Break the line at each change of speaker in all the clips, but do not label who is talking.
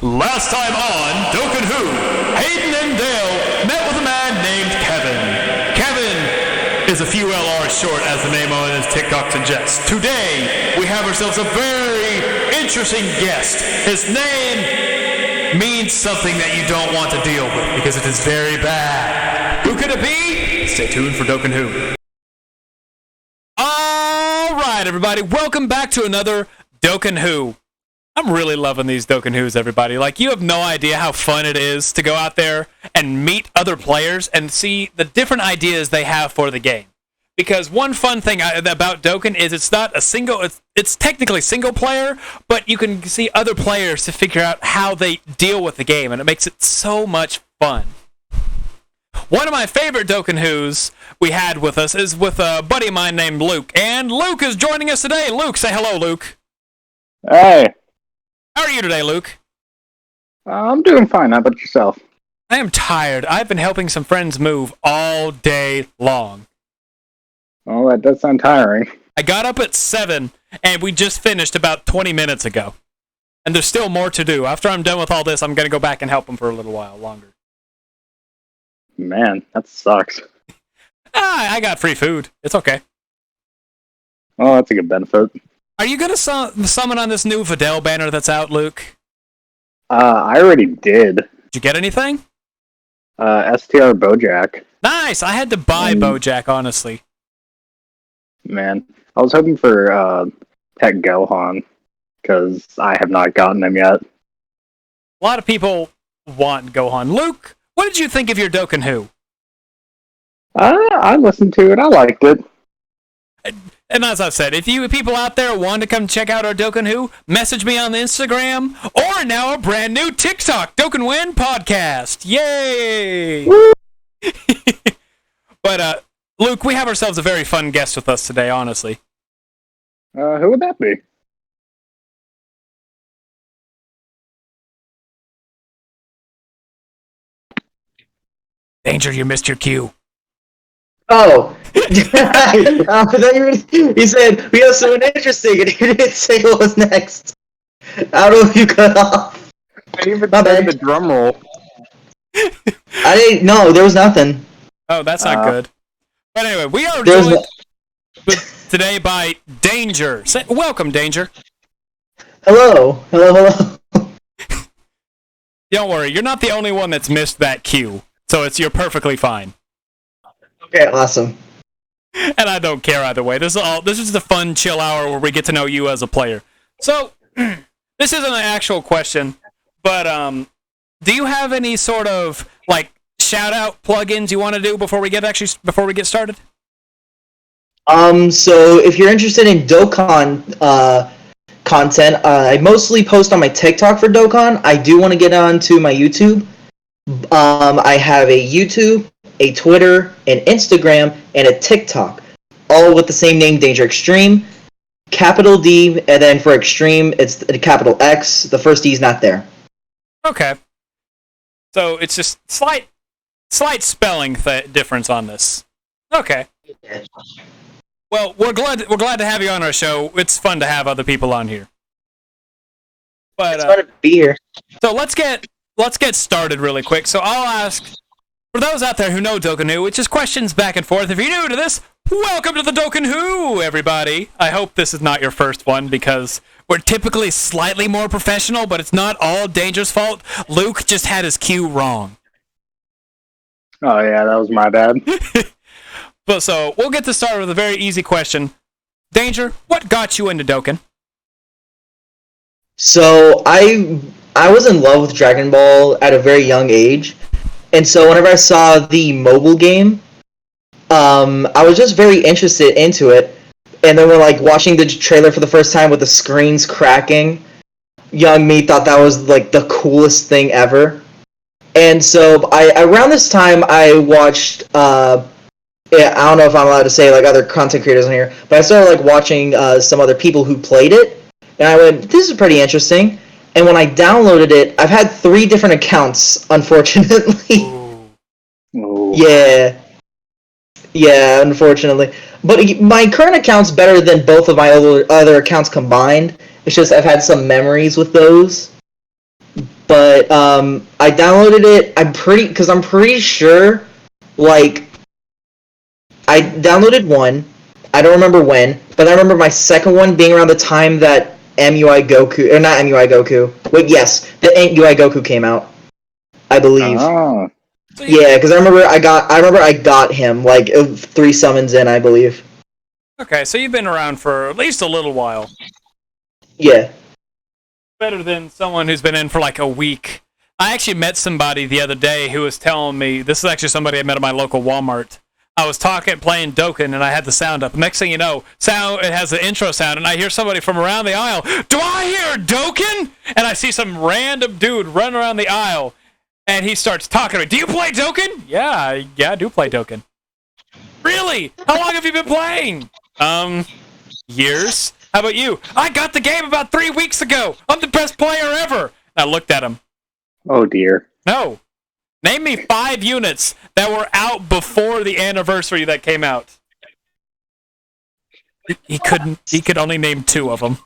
Last time on Dokkan Who, Hayden and Dale met with a man named Kevin. Kevin is a few LRs short, as the name on his TikTok suggests. Today, we have ourselves a very interesting guest. His name means something that you don't want to deal with, because it is very bad. Who could it be? Stay tuned for Dokkan Who. Alright, everybody, welcome back to another Dokkan Who. I'm really loving these Dokkan Who's, everybody. Like, you have no idea how fun it is to go out there and meet other players and see the different ideas they have for the game. Because one fun thing about Dokkan is it's not a single, it's technically single player, but you can see other players to figure out how they deal with the game, and it makes it so much fun. One of my favorite Dokkan Who's we had with us is with a buddy of mine named Luke. And Luke is joining us today. Luke, say hello, Luke.
Hey.
How are you today, Luke?
I'm doing fine. How about yourself?
I am tired. I've been helping some friends move all day long.
Oh, that does sound tiring.
I got up at 7, and we just finished about 20 minutes ago. And there's still more to do. After I'm done with all this, I'm going to go back and help them for a little while longer.
Man, that sucks.
I got free food. It's okay.
Oh, that's a good benefit.
Are you going to summon on this new Videl banner that's out, Luke?
I already did.
Did you get anything?
STR Bojack.
Nice! I had to buy Bojack, honestly.
Man, I was hoping for Pet Gohan, because I have not gotten him yet.
A lot of people want Gohan. Luke, what did you think of your Dokkan Who?
I listened to it. I liked it.
And as I've said, if you people out there want to come check out our Dokkan Who, message me on the Instagram, or now a brand new TikTok, Dokkan Win Podcast. Yay! But, Luke, we have ourselves a very fun guest with us today, honestly.
Who would that be?
Danger, you missed your cue.
Oh, I thought you said we have someone interesting, and you didn't say what was next. I don't know if you cut off.
I even said the drum roll.
I didn't. No, there was nothing.
Oh, that's not good. But anyway, we are joined today by Danger. Welcome, Danger.
Hello.
Don't worry, you're not the only one that's missed that cue, so you're perfectly fine.
Okay, awesome.
And I don't care either way. This is the fun, chill hour where we get to know you as a player. So, this isn't an actual question, but do you have any sort of shout-out plugins you want to do before we get started?
So if you're interested in Dokkan content, I mostly post on my TikTok for Dokkan. I do want to get onto my YouTube. I have a YouTube, a Twitter, an Instagram, and a TikTok, all with the same name, Dangerxtreme, capital D, and then for Extreme, it's the capital X. The first D is not there.
Okay. So it's just slight spelling difference on this. Okay. Well, we're glad to have you on our show. It's fun to have other people on here. But
it's fun to be here.
So let's get started really quick. So I'll ask, for those out there who know Dokkan Who, which is questions back and forth. If you're new to this, welcome to the Dokkan Who, everybody. I hope this is not your first one, because we're typically slightly more professional, but it's not all Danger's fault. Luke just had his cue wrong.
Oh yeah, that was my bad.
But so we'll get to start with a very easy question. Danger, what got you into Dokkan?
So I was in love with Dragon Ball at a very young age, and so whenever I saw the mobile game, I was just very interested into it. And then when watching the trailer for the first time with the screens cracking, young me thought that was the coolest thing ever. And so around this time I watched I don't know if I'm allowed to say other content creators on here, but I started watching some other people who played it, and I went, this is pretty interesting. And when I downloaded it, I've had 3 different accounts, unfortunately.
Ooh.
Yeah, unfortunately. But my current account's better than both of my other accounts combined. It's just I've had some memories with those. but I downloaded it. I'm pretty sure, like, I downloaded one. I don't remember when, but I remember my second one being around the time that MUI Goku, or not MUI Goku. Wait, yes, the MUI Goku came out, I believe.
Oh,
Yeah, because I remember I got him like 3 summons in, I believe.
Okay, so you've been around for at least a little while.
Yeah.
Better than someone who's been in for like a week. I actually met somebody the other day who was telling me, this is actually somebody I met at my local Walmart. I was playing Dokkan, and I had the sound up. Next thing you know, it has the intro sound, and I hear somebody from around the aisle. Do I hear Dokkan? And I see some random dude run around the aisle, and he starts talking to me. Do you play Dokkan? Yeah, I do play Dokkan. Really? How long have you been playing? Years. How about you? I got the game about 3 weeks ago. I'm the best player ever. I looked at him.
oh dear.
No. Name me 5 units that were out before the anniversary that came out. He couldn't. He could only name 2 of them.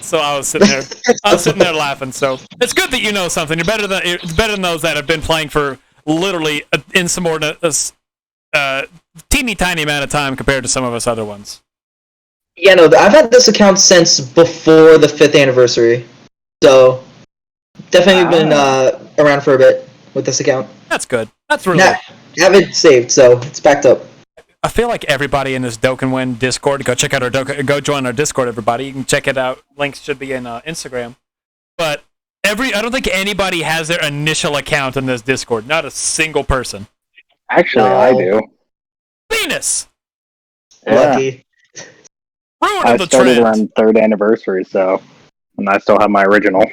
So I was sitting there. I was sitting there laughing. So it's good that you know something. It's better than those that have been playing for literally an insubordinate, teeny tiny amount of time compared to some of us other ones.
Yeah, no, I've had this account since before the 5th anniversary, so definitely been around for a bit with this account.
That's good. That's really
good. I have it saved, so it's backed up.
I feel like everybody in this Dokkan Win Discord, go check out go join our Discord, everybody. You can check it out. Links should be in Instagram. But I don't think anybody has their initial account in this Discord. Not a single person.
Actually, I do.
Venus!
Yeah.
Lucky.
Ruining the
started
trend.
around 3rd anniversary, and I still have my original.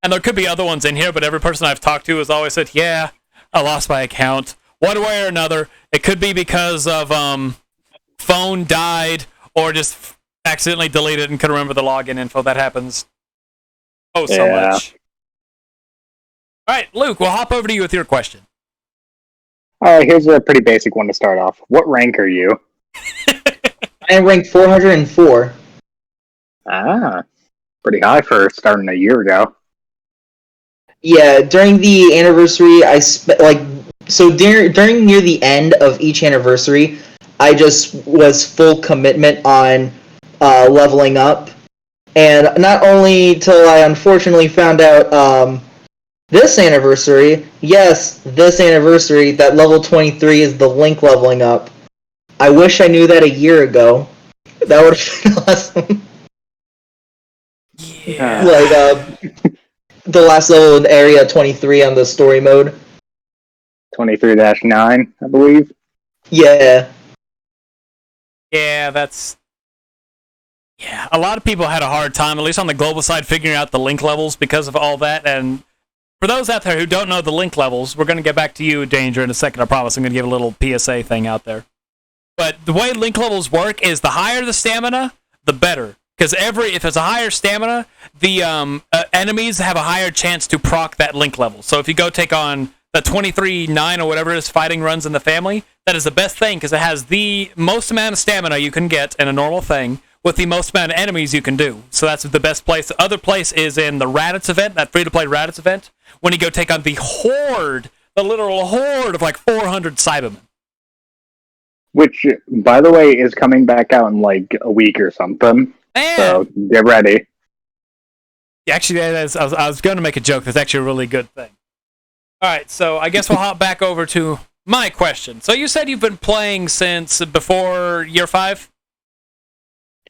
And there could be other ones in here, but every person I've talked to has always said, yeah, I lost my account. One way or another. It could be because of phone died or just accidentally deleted and couldn't remember the login info. That happens so much. All right, Luke, we'll hop over to you with your question.
All right, here's a pretty basic one to start off. What rank are you?
I am ranked 404.
Ah, pretty high for starting a year ago.
Yeah, during the anniversary, during near the end of each anniversary, I just was full commitment on leveling up, and not only till I unfortunately found out this anniversary, that level 23 is the Link leveling up. I wish I knew that a year ago. That would have been awesome.
Yeah.
The last level in Area 23 on the story mode.
23-9, I believe.
Yeah.
Yeah, a lot of people had a hard time, at least on the global side, figuring out the Link levels because of all that. And for those out there who don't know the Link levels, we're going to get back to you, Danger, in a second. I promise. I'm going to give a little PSA thing out there. But the way Link levels work is the higher the stamina, the better. Because if it's a higher stamina, the enemies have a higher chance to proc that Link level. So if you go take on the 23-9 or whatever it is, fighting runs in the family, that is the best thing because it has the most amount of stamina you can get in a normal thing with the most amount of enemies you can do. So that's the best place. The other place is in the Raditz event, that free-to-play Raditz event, when you go take on the horde, the literal horde of like 400 Cybermen.
Which, by the way, is coming back out in like a week or something.
Man.
So get ready.
Actually, I was going to make a joke. That's actually a really good thing. All right, so I guess we'll hop back over to my question. So you said you've been playing since before year 5?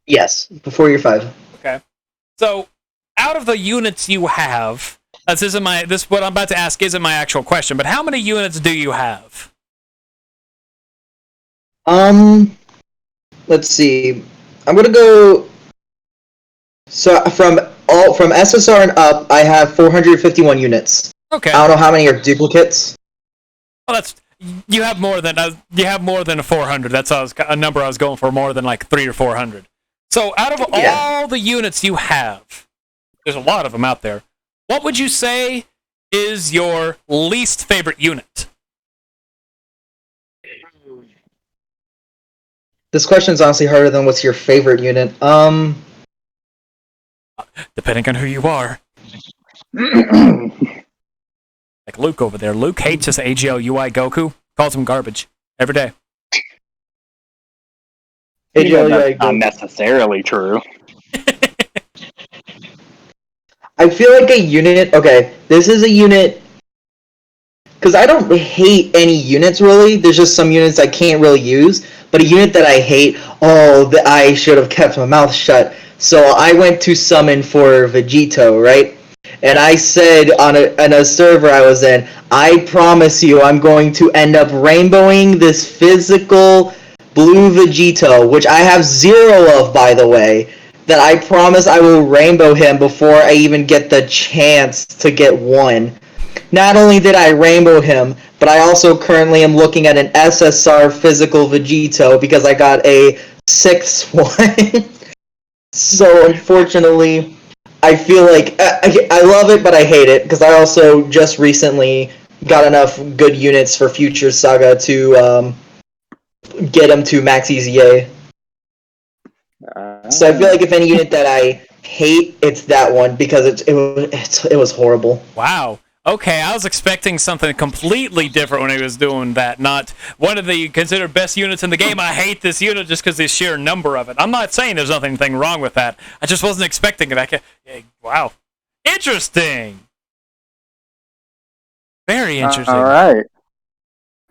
Yes, before year 5.
Okay. So out of the units you have, what I'm about to ask isn't my actual question, but how many units do you have?
Let's see. I'm gonna go. So from SSR and up, I have 451 units.
Okay.
I don't know how many are duplicates.
Well, you have more than 400. That's a number I was going for, more than like 300 or 400. So out of all the units you have, there's a lot of them out there. What would you say is your least favorite unit?
This question is honestly harder than what's your favorite unit.
Depending on who you are. Like Luke over there. Luke hates his AGL UI Goku. Calls him garbage. Every day.
AGL
That's
UI
not
Goku.
necessarily true.
I feel like a unit. Okay, this is a unit. Because I don't hate any units really. There's just some units I can't really use. But a unit that I hate. Oh, I should have kept my mouth shut. So I went to summon for Vegito, right? And I said on a server I was in, I promise you I'm going to end up rainbowing this physical blue Vegito, which I have 0 of, by the way, that I promise I will rainbow him before I even get the chance to get 1. Not only did I rainbow him, but I also currently am looking at an SSR physical Vegito because I got a 6th one. So unfortunately, I feel like I love it, but I hate it because I also just recently got enough good units for Future Saga to get him to max EZA. So I feel like if any unit that I hate, it's that one because it was horrible.
Wow. Okay, I was expecting something completely different when he was doing that. Not one of the considered best units in the game. I hate this unit just because the sheer number of it. I'm not saying there's nothing wrong with that. I just wasn't expecting it. Wow. Interesting. Very interesting.
All right.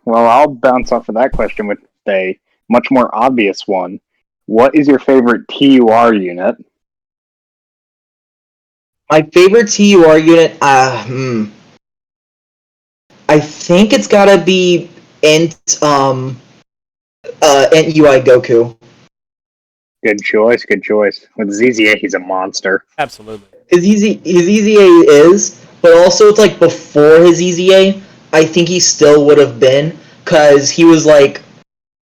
Well, I'll bounce off of that question with a much more obvious one. What is your favorite TUR unit?
My favorite TUR unit, I think it's gotta be Int UI Goku.
Good choice. With ZZA, he's a monster.
Absolutely.
His EZA is, but also it's like before his EZA, I think he still would have been, because he was like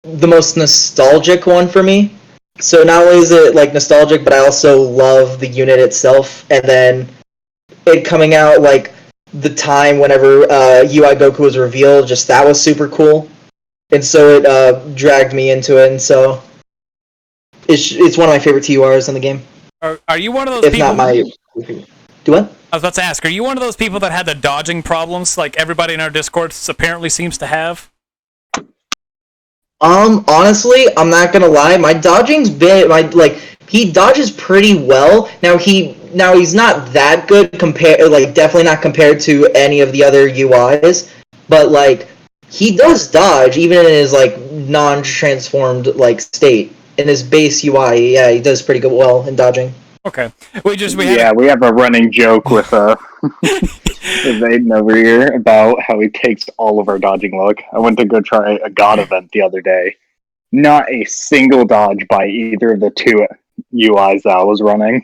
the most nostalgic one for me. So not only is it like nostalgic, but I also love the unit itself, and then it coming out like the time whenever UI Goku was revealed, just that was super cool, and so it dragged me into it, and so it's one of my favorite TURs in the game.
Are you one of those
If
people?
not my, do what?
I was about to ask. Are you one of those people that had the dodging problems, like everybody in our Discord apparently seems to have?
Honestly, I'm not gonna lie. My dodging's been he dodges pretty well. Now he's not that good definitely not compared to any of the other UIs, but like he does dodge even in his like non-transformed like state. In his base UI, yeah, he does pretty well in dodging.
Okay. We
have a running joke with with Aiden over here about how he takes all of our dodging luck. I went to go try a god event the other day. Not a single dodge by either of the 2 UIs that I was running.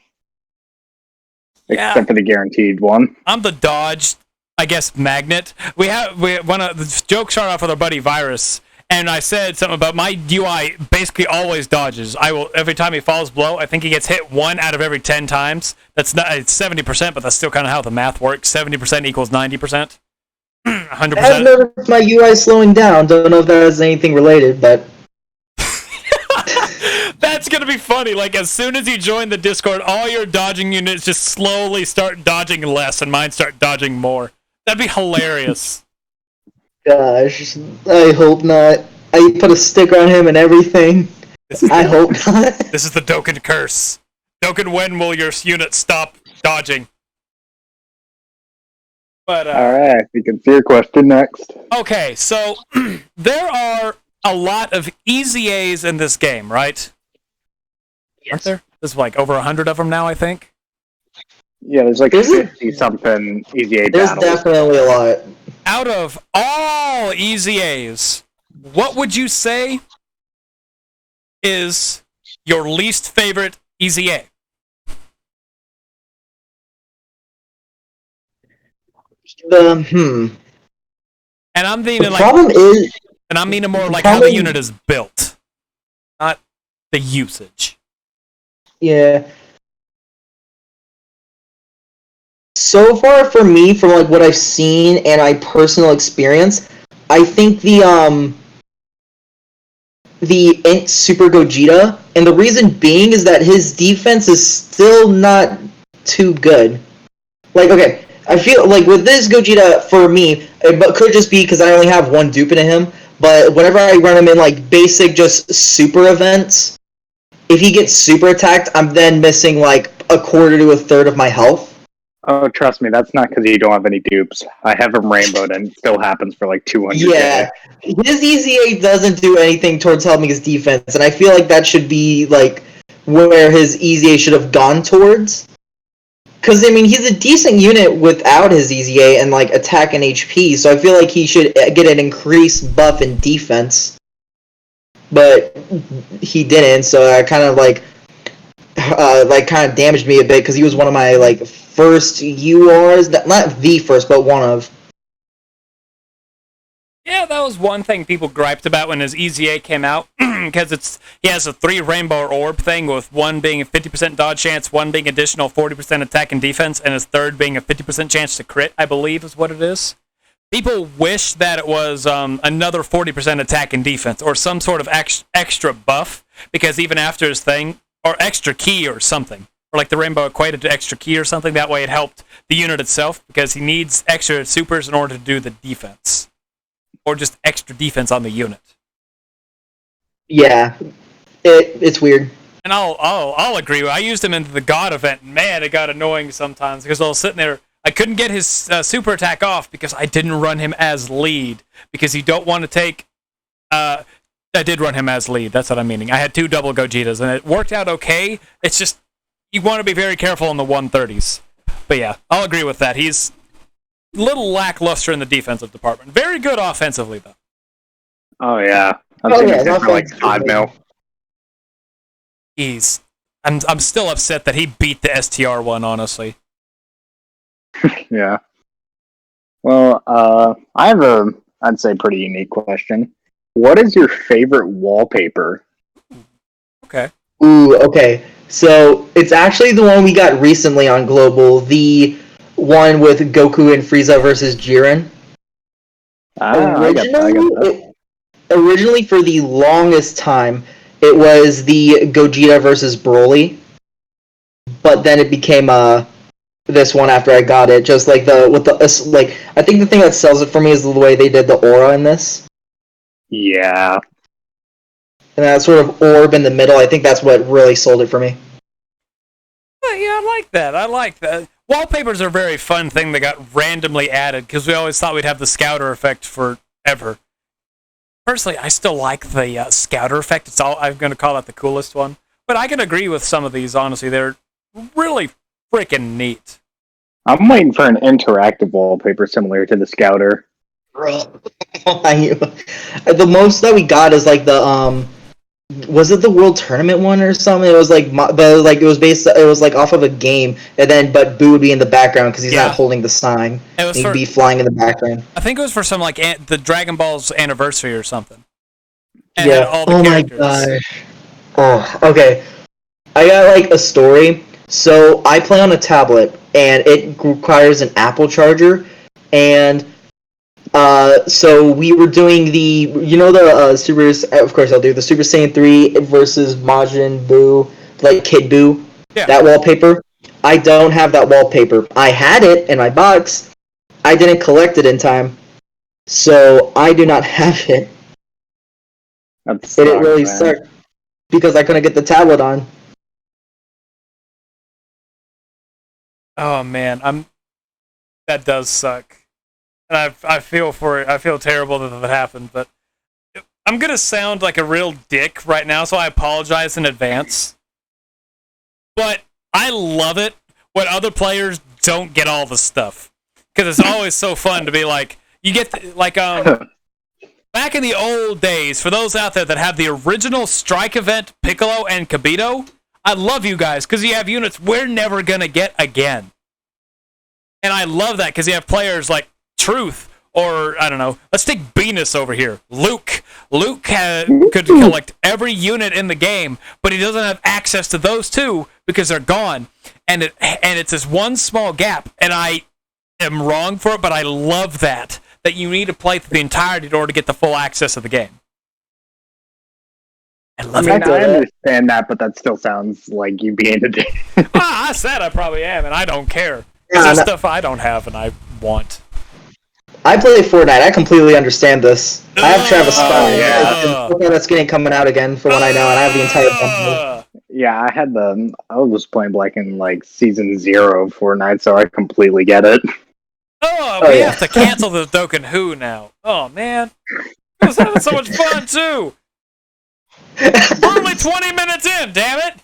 Except for the guaranteed one.
I'm the dodge, I guess, magnet. The joke started off with our buddy Virus, and I said something about my UI basically always dodges. Every time he falls below, I think he gets hit 1 out of every 10 times. It's 70%, but that's still kind of how the math works. 70% equals 90%. 100%.
I've noticed my UI slowing down. Don't know if that has anything related, but
that's gonna be funny. Like as soon as you join the Discord, all your dodging units just slowly start dodging less, and mine start dodging more. That'd be hilarious.
Gosh, I hope not. I put a sticker on him and everything. I hope not.
This is the Dokkan curse. Dokkan, when will your unit stop dodging? But
alright, we can see your question next.
Okay, so there are a lot of EZAs in this game, right?
Yes.
Aren't there? There's like over 100 of them now, I think.
Yeah, there's like 50-something EZA
There's
battles.
definitely a lot.
Out of all EZAs, what would you say is your least favorite EZA? And I'm meaning
The problem is,
and I'm meaning more like how the unit is built, not the usage.
yeah. So far for me, from like what I've seen and my personal experience, I think the Int Super Gogeta, and the reason being is that his defense is still not too good. Like, okay, I feel like with this Gogeta, for me, it could just be because I only have one dupe into him, but whenever I run him in, like, basic just super events, if he gets super attacked, I'm then missing, like, a quarter to a third of my health.
Oh, trust me, that's not because you don't have any dupes. I have him rainbowed and it still happens for like 200k.
Yeah, his EZA doesn't do anything towards helping his defense, and I feel like that should be, like, where his EZA should have gone towards. Because, I mean, he's a decent unit without his EZA and, like, attack and HP, so I feel like he should get an increased buff in defense. But he didn't, so I kind of, kind of damaged me a bit, because he was one of my, like, first URs, not the first, but one of.
Yeah, that was one thing people griped about when his EZA came out, because he has a 3 rainbow orb thing, with one being a 50% dodge chance, one being additional 40% attack and defense, and his third being a 50% chance to crit, I believe is what it is. People wish that it was another 40% attack and defense, or some sort of extra buff, because even after his thing, or extra key or something, or like the rainbow equated to extra key or something, that way it helped the unit itself, because he needs extra supers in order to do the defense. Or just extra defense on the unit.
Yeah, it's weird.
And I'll agree. I used him into the God event. Man, it got annoying sometimes because I was sitting there. I couldn't get his super attack off because I didn't run him as lead. Because you don't want to take. I did run him as lead. That's what I'm meaning. I had 2 double Gogetas and it worked out okay. It's just you want to be very careful in the 130s. But yeah, I'll agree with that. He's little lackluster in the defensive department. Very good offensively, though.
Oh, yeah. I'm saying he's for like 5 mil.
I'm still upset that he beat the STR one, honestly.
Yeah. Well, I have I'd say, pretty unique question. What is your favorite wallpaper?
Okay.
Ooh, okay. So, it's actually the one we got recently on Global, the one with Goku and Frieza versus Jiren. Originally, for the longest time, it was the Gogeta versus Broly, but then it became this one after I got it. Just like I think the thing that sells it for me is the way they did the aura in this.
Yeah.
And that sort of orb in the middle, I think that's what really sold it for me.
Yeah, I like that. Wallpapers are a very fun thing that got randomly added, because we always thought we'd have the scouter effect forever. Personally, I still like the scouter effect. I'm going to call that the coolest one. But I can agree with some of these, honestly. They're really freaking neat.
I'm waiting for an interactive wallpaper similar to the scouter.
The most that we got is like the was it the World Tournament one or something? It was like it was like off of a game, and then but Boo would be in the background because he's not holding the sign. He'd be flying in the background.
I think it was for some like the Dragon Ball's anniversary or something. And
yeah.
All the characters.
My gosh. Oh, okay. I got like a story. So I play on a tablet, and it requires an Apple charger, and so we were doing the Super. Of course, I'll do the Super Saiyan 3 versus Majin Buu, like Kid Buu. Yeah. That wallpaper. I don't have that wallpaper. I had it in my box. I didn't collect it in time, so I do not have it. It really sucked because I couldn't get the tablet on.
Oh man, that does suck. And I feel for it. I feel terrible that happened, but I'm gonna sound like a real dick right now, so I apologize in advance. But I love it when other players don't get all the stuff, because it's always so fun to be like, you get back in the old days. For those out there that have the original Strike event, Piccolo and Kibito, I love you guys because you have units we're never gonna get again, and I love that because you have players like Truth, or I don't know. Let's take Venus over here. Luke could collect every unit in the game, but he doesn't have access to those two because they're gone. And it's this one small gap, and I am wrong for it, but I love that you need to play through the entirety in order to get the full access of the game. I love
I
it.
mean, I understand that, but that still sounds like you being a dick.
I said I probably am, and I don't care.
Yeah,
There's
no-
stuff I don't have and I want.
I play Fortnite. I completely understand this. I have Travis Scott.
Oh, yeah.
And that's getting coming out again for what I know, and I have the entire bundle.
Yeah, I was playing like in like season 0 of Fortnite, so I completely get it.
We
yeah.
have to cancel the Dokkan Who now. Oh, man. I was having so much fun, too. We're only 20 minutes in, damn it.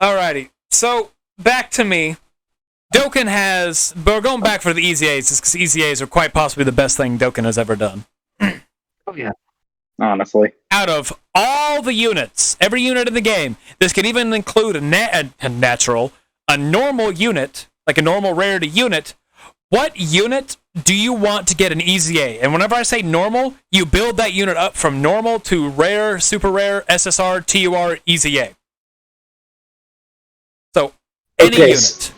Alrighty, so back to me. Dokkan has, but we're going back for the Easy A's because Easy A's are quite possibly the best thing Dokkan has ever done.
Oh yeah, honestly.
Out of all the units, every unit in the game, this could even include a normal unit, like a normal rarity unit. What unit do you want to get an Easy A? And whenever I say normal, you build that unit up from normal to rare, super rare, SSR, TUR, Easy A. So, any unit.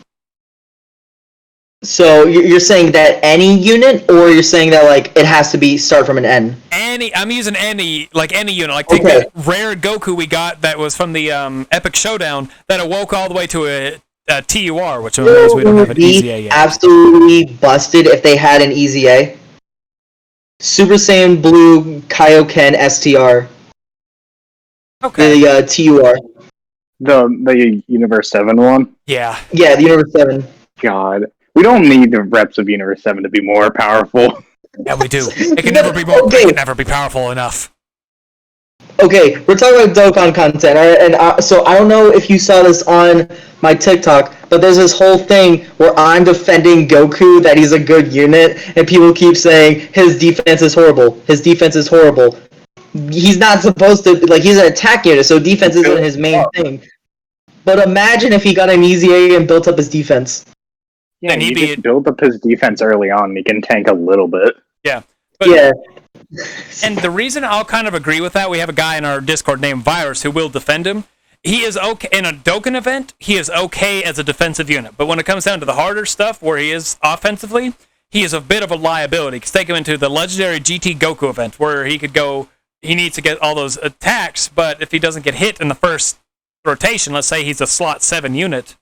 So you're saying that any unit, or you're saying that like it has to be start from an N?
I'm using any unit. Like take that rare Goku we got that was from the Epic Showdown that awoke all the way to a TUR, which means we don't have an Easy A yet.
Absolutely busted if they had an Easy A. Super Saiyan Blue Kaioken STR.
Okay.
The TUR.
The Universe 7 one?
Yeah.
Yeah, the Universe 7.
God. We don't need the reps of Universe 7 to be more powerful.
Yeah, we do. It can never be more. It can never be powerful enough.
Okay, we're talking about Dokkan content, all right? And so I don't know if you saw this on my TikTok, but there's this whole thing where I'm defending Goku that he's a good unit, and people keep saying his defense is horrible. His defense is horrible. He's not supposed to, like, he's an attack unit, so defense isn't his main thing. But imagine if he got an Easy A and built up his defense.
Yeah, and he just build up his defense early on, and he can tank a little bit.
Yeah. But,
yeah.
And the reason I'll kind of agree with that, we have a guy in our Discord named Virus who will defend him. He is okay in a Dokkan event. He is okay as a defensive unit, but when it comes down to the harder stuff, where he is offensively, he is a bit of a liability. Because take him into the legendary GT Goku event, where he could go. He needs to get all those attacks, but if he doesn't get hit in the first rotation, let's say he's a slot 7 unit,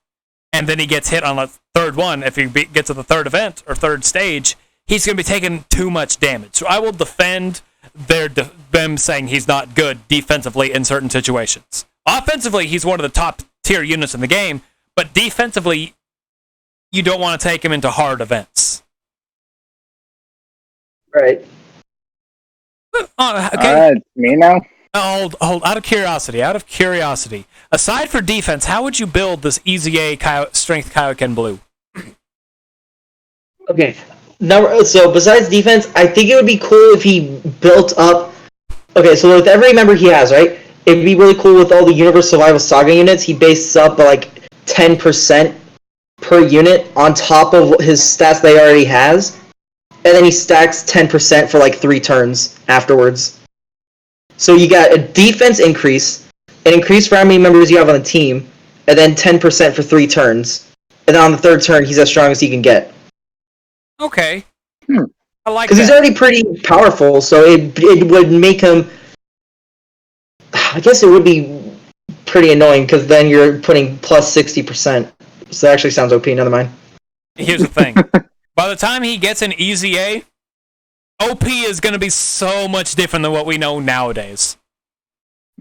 and then he gets hit on the third one, if he gets to the third event or third stage, he's going to be taking too much damage. So I will defend them saying he's not good defensively in certain situations. Offensively, he's one of the top tier units in the game, but defensively, you don't want to take him into hard events.
Right.
Okay.
Alright, me now?
Hold, out of curiosity, aside for defense, how would you build this Easy A Strength Kaioken Blue?
Okay. So besides defense, I think it would be cool if he built up. Okay, so with every member he has, right? It'd be really cool with all the Universe Survival Saga units. He bases up by like 10% per unit on top of his stats that he already has, and then he stacks 10% for like 3 turns afterwards. So you got a defense increase, an increase for how many members you have on the team, and then 10% for 3 turns. And then on the third turn, he's as strong as he can get.
Okay. I like that.
Because he's already pretty powerful, so it would make him... I guess it would be pretty annoying, because then you're putting plus 60%. So that actually sounds OP, never mind.
Here's the thing. By the time he gets an Easy A, OP is going to be so much different than what we know nowadays.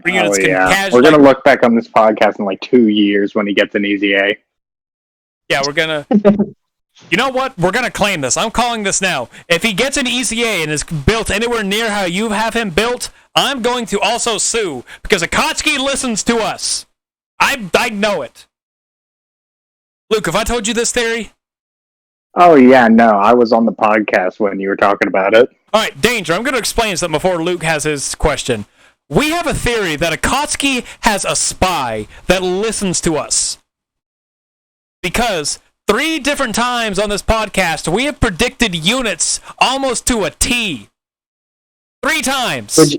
We're going to look back on this podcast in like 2 years when he gets an Easy A.
Yeah, we're going to... You know what? We're going to claim this. I'm calling this now. If he gets an Easy A and is built anywhere near how you have him built, I'm going to also sue, because Akatsuki listens to us. I know it. Luke, have I told you this theory?
Oh, yeah, no. I was on the podcast when you were talking about it.
All right, Danger, I'm going to explain something before Luke has his question. We have a theory that Akatsuki has a spy that listens to us. Because 3 different times on this podcast, we have predicted units almost to a T. 3 times.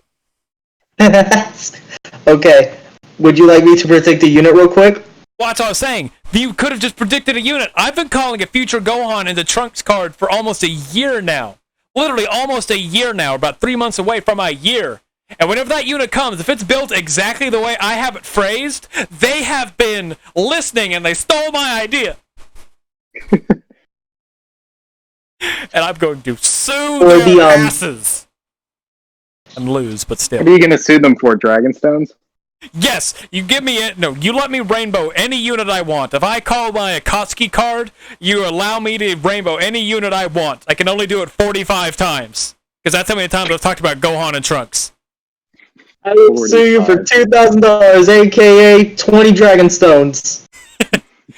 Okay. Would you like me to predict a unit real quick?
Well, that's what I was saying. You could have just predicted a unit. I've been calling a future Gohan into Trunks card for almost a year now. literally almost a year now, about 3 months away from a year. And whenever that unit comes, if it's built exactly the way I have it phrased, they have been listening and they stole my idea. And I'm going to sue their asses. And lose, but still.
What are you going to sue them for, Dragonstones?
Yes, you give me it. No, you let me rainbow any unit I want. If I call my Akatsuki card, you allow me to rainbow any unit I want. I can only do it 45 times. Because that's how many times I've talked about Gohan and Trunks.
I will sue you for $2,000, aka 20 Dragonstones.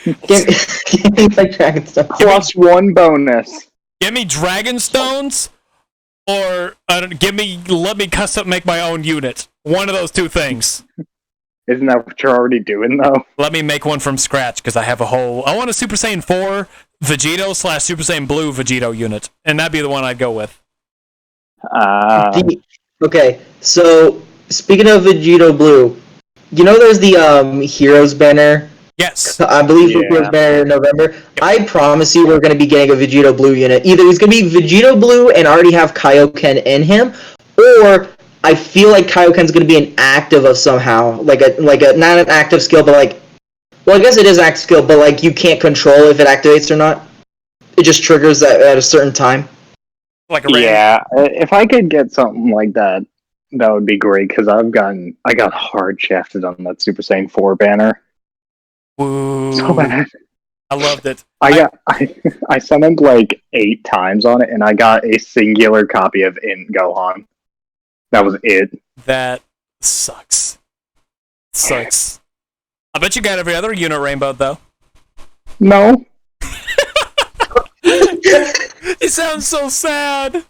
give me my Dragonstones.
Plus one bonus.
Give me Dragonstones, or let me custom make my own unit. One of those two things.
Isn't that what you're already doing, though?
Let me make one from scratch, because I have a whole... I want a Super Saiyan 4 Vegito / Super Saiyan Blue Vegito unit, and that'd be the one I'd go with.
Okay, so, speaking of Vegito Blue, you know there's the Heroes banner?
Yes.
I believe the Heroes banner in November. Yep. I promise you we're going to be getting a Vegito Blue unit. Either he's going to be Vegito Blue and already have Kaioken in him, or... I feel like Kaioken's going to be an active of somehow, like a not an active skill, but like, well, I guess it is active skill, but like you can't control if it activates or not. It just triggers that at a certain time.
Like
if I could get something like that, that would be great because I got hard shafted on that Super Saiyan 4 banner.
Ooh,
so bad.
I loved it.
I summoned like 8 times on it, and I got a singular copy of Int Gohan. That was it.
That sucks. I bet you got every other unit rainbowed, though.
No.
It sounds so sad.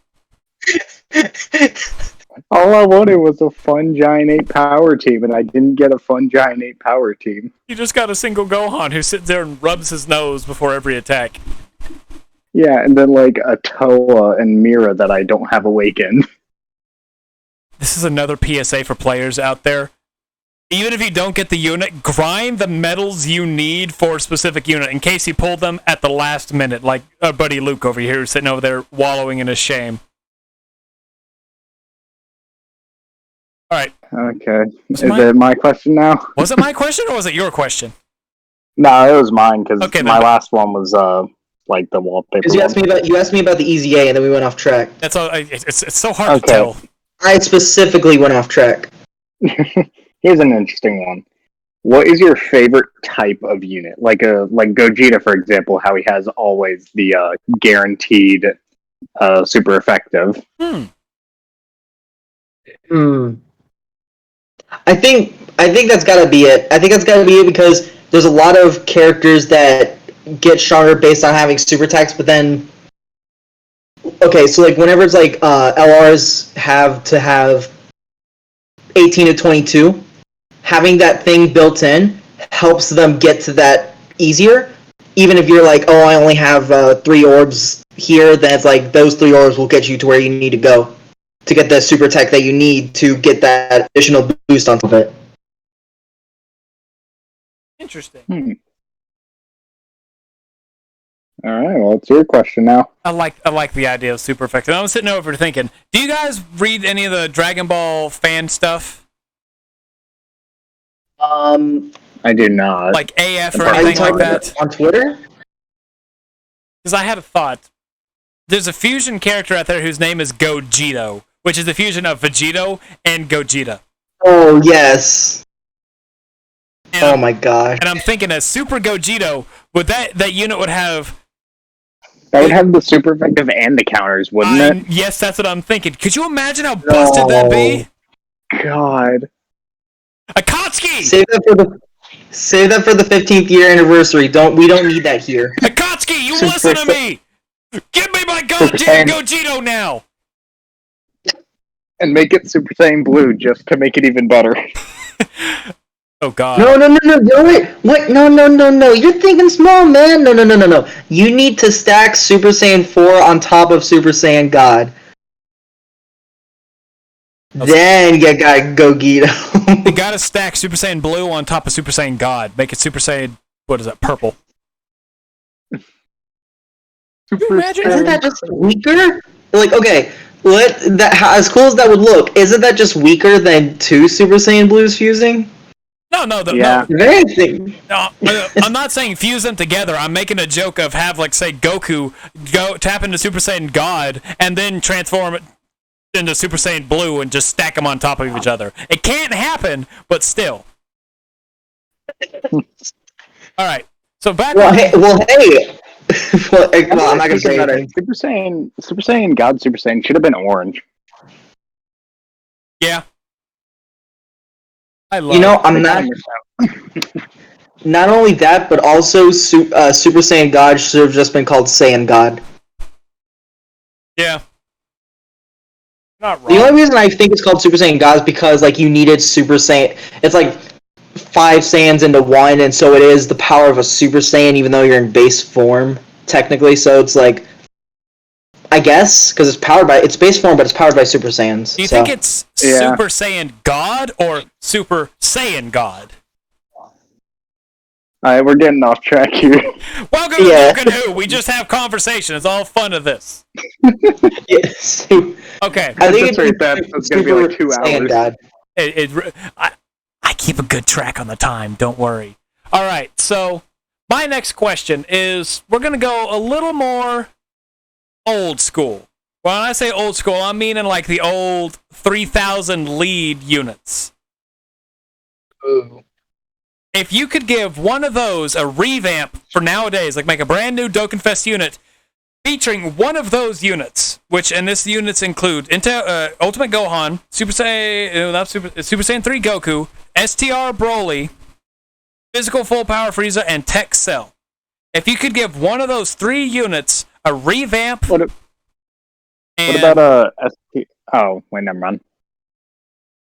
All I wanted was a fun Giant 8 power team, and I didn't get a fun Giant 8 power team.
You just got a single Gohan who sits there and rubs his nose before every attack.
Yeah, and then like a Toa and Mira that I don't have awakened.
This is another PSA for players out there. Even if you don't get the unit, grind the medals you need for a specific unit in case you pull them at the last minute, like our buddy Luke over here sitting over there wallowing in his shame. Alright.
Okay. Is it my question now?
Was it my question or was it your question?
No, it was mine, because my last one was like the wallpaper.
Because you asked me about the EZA and then we went off track.
That's all. It's so hard to tell.
I specifically went off track.
Here's an interesting one. What is your favorite type of unit? Like Gogeta, for example, how he has always the guaranteed super effective.
I think that's gotta be it. I think that's gotta be it because there's a lot of characters that get stronger based on having super attacks, but then okay, so like whenever it's like LRs have to have 18 to 22, having that thing built in helps them get to that easier. Even if you're like, oh, I only have 3 orbs here, then it's like those 3 orbs will get you to where you need to go to get the super tech that you need to get that additional boost on top of it.
Interesting.
All right, well, it's your question now.
I like the idea of super effective. I was sitting over thinking, do you guys read any of the Dragon Ball fan stuff?
I do not.
Like AF or anything like that?
On Twitter?
Because I had a thought. There's a fusion character out there whose name is Gogito, which is the fusion of Vegito and Gogeta.
Oh, yes. Oh my gosh.
And I'm thinking as Super Gogito, would that unit would have...
That would have the super effective and the counters, wouldn't it?
Yes, that's what I'm thinking. Could you imagine how busted that'd be?
God.
Akatsuki!
Save that for the 15th year anniversary. We don't need that here.
Akatsuki, you listen to me! Give me my Gogito now!
And make it Super Saiyan Blue just to make it even better.
Oh God.
No, wait. What? No. You're thinking small, man. No. You need to stack Super Saiyan 4 on top of Super Saiyan God. Then you got Gogito.
You gotta stack Super Saiyan Blue on top of Super Saiyan God. Make it Super Saiyan, what is that, purple.
Isn't that just weaker? like, okay, as cool as that would look, isn't that just weaker than 2 Super Saiyan Blues fusing?
No.
Very thing.
No, I'm not saying fuse them together. I'm making a joke of have, like, say, Goku go tap into Super Saiyan God and then transform it into Super Saiyan Blue and just stack them on top of each other. It can't happen, but still. All right. So back.
Well, hey. Well, I'm not gonna say anything.
Super Saiyan God, Super Saiyan should have been orange.
Yeah. I love.
You know, I'm not. Not only that, but also Super Saiyan God should have just been called Saiyan God.
Yeah. Not wrong.
The only reason I think it's called Super Saiyan God is because, like, you needed Super Saiyan. It's like 5 Saiyans into 1, and so it is the power of a Super Saiyan, even though you're in base form, technically. So it's like, I guess, because it's base form, but it's powered by Super Saiyans.
Do you think it's Super Saiyan God or Super Saiyan God?
Alright, we're getting off track here.
Welcome to Dokkan Who. We just have conversation. It's all fun of this.
Yes.
Okay.
I think
it's going to be like 2 hours.
God.
I keep a good track on the time. Don't worry. All right. So my next question is, we're going to go a little more old school. When I say old school, I'm meaning like the old 3000 lead units.
Ooh.
If you could give one of those a revamp for nowadays, like make a brand new Dokkan Fest unit featuring one of those units, and this units include Ultimate Gohan, Super Saiyan 3 Goku, STR Broly, Physical Full Power Frieza, and Tech Cell. If you could give one of those 3 units a revamp,
what about ST? Oh, wait, never mind.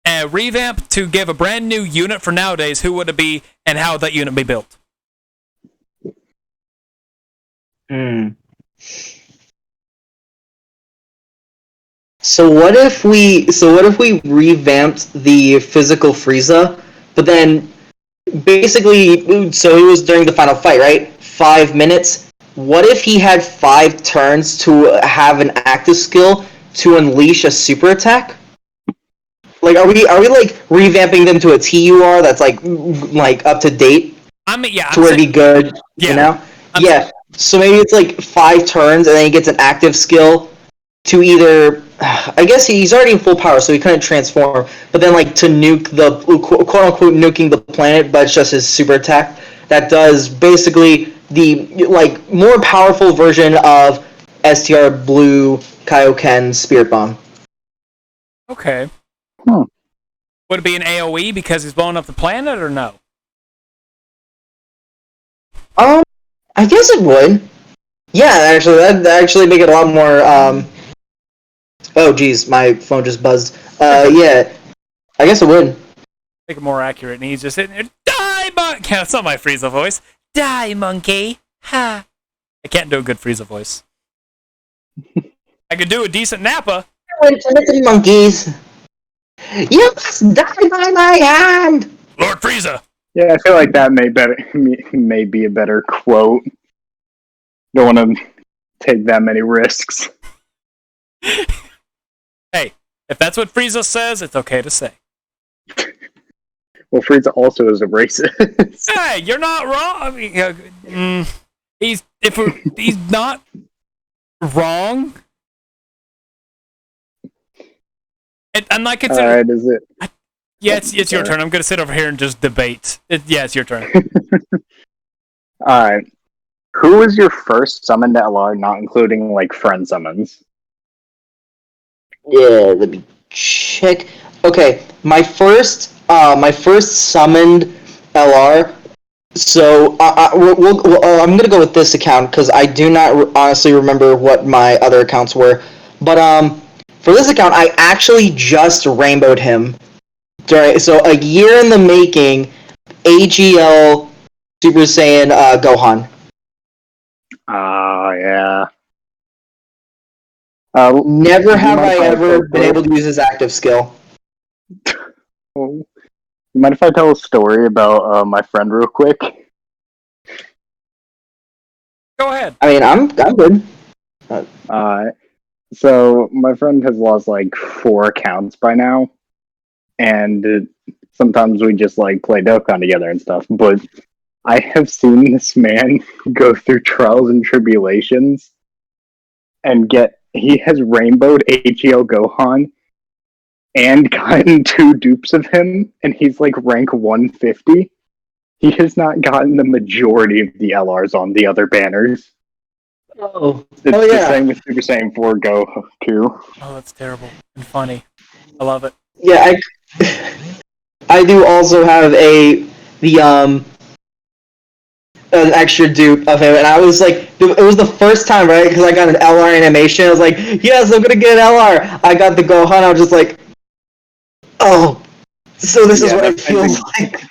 A revamp to give a brand new unit for nowadays, who would it be, and how would that unit be built?
So what if we revamped the physical Frieza, but then basically, so he was during the final fight, right? 5 minutes. What if he had 5 turns to have an active skill to unleash a super attack? Like, are we like revamping them to a TUR that's like up to date? To where it'd be good, you know? So maybe it's like 5 turns, and then he gets an active skill to either. I guess he's already in full power, so he couldn't transform. But then, like, to nuke the quote unquote nuking the planet, but it's just his super attack that does basically the like more powerful version of STR Blue Kaioken's Spirit Bomb.
Okay. Would it be an AoE because he's blowing up the planet, or no?
I guess it would. Yeah, actually, that'd actually make it a lot more. Oh, geez, my phone just buzzed. Yeah, I guess it would.
Make it more accurate, and he's just sitting there, die, monkey! Yeah, that's not my Frieza voice. Die, monkey! Ha! I can't do a good Frieza voice. I could do a decent Nappa.
Listen, monkeys. You must die by my hand!
Lord Frieza!
Yeah, I feel like that may be a better quote. Don't want to take that many risks.
Hey, if that's what Frieza says, it's okay to say.
Well, Frieza also is a racist.
Hey, you're not wrong. I mean, he's not wrong. I'm not considering.
Alright, is it?
Yeah, it's your turn. I'm going to sit over here and just debate. It's your turn.
Alright. Who was your first summoned LR, not including, like, friend summons?
Yeah, let me check. Okay, my first summoned LR. So I'm gonna go with this account because I do not honestly remember what my other accounts were. But for this account, I actually just rainbowed him so a year in the making. AGL Super Saiyan Gohan.
Oh, yeah.
Never have I ever been able to use his active skill.
You mind if I tell a story about my friend real quick?
Go ahead.
I mean, I'm good.
So my friend has lost like 4 accounts by now, and sometimes we just like play Dokkan together and stuff. But I have seen this man go through trials and tribulations and he has rainbowed HEL Gohan and gotten 2 dupes of him, and he's like rank 150. He has not gotten the majority of the LRs on the other banners.
Oh,
It's
oh
the
yeah,
same with Super Saiyan 4 Goku.
Oh, that's terrible and funny. I love it.
yeah. I do also have the an extra dupe of him, and I was like, it was the first time, right? Because I got an LR animation. I was like, yes, I'm gonna get an LR. I got the Gohan. I was just like, oh, so this is what it feels like.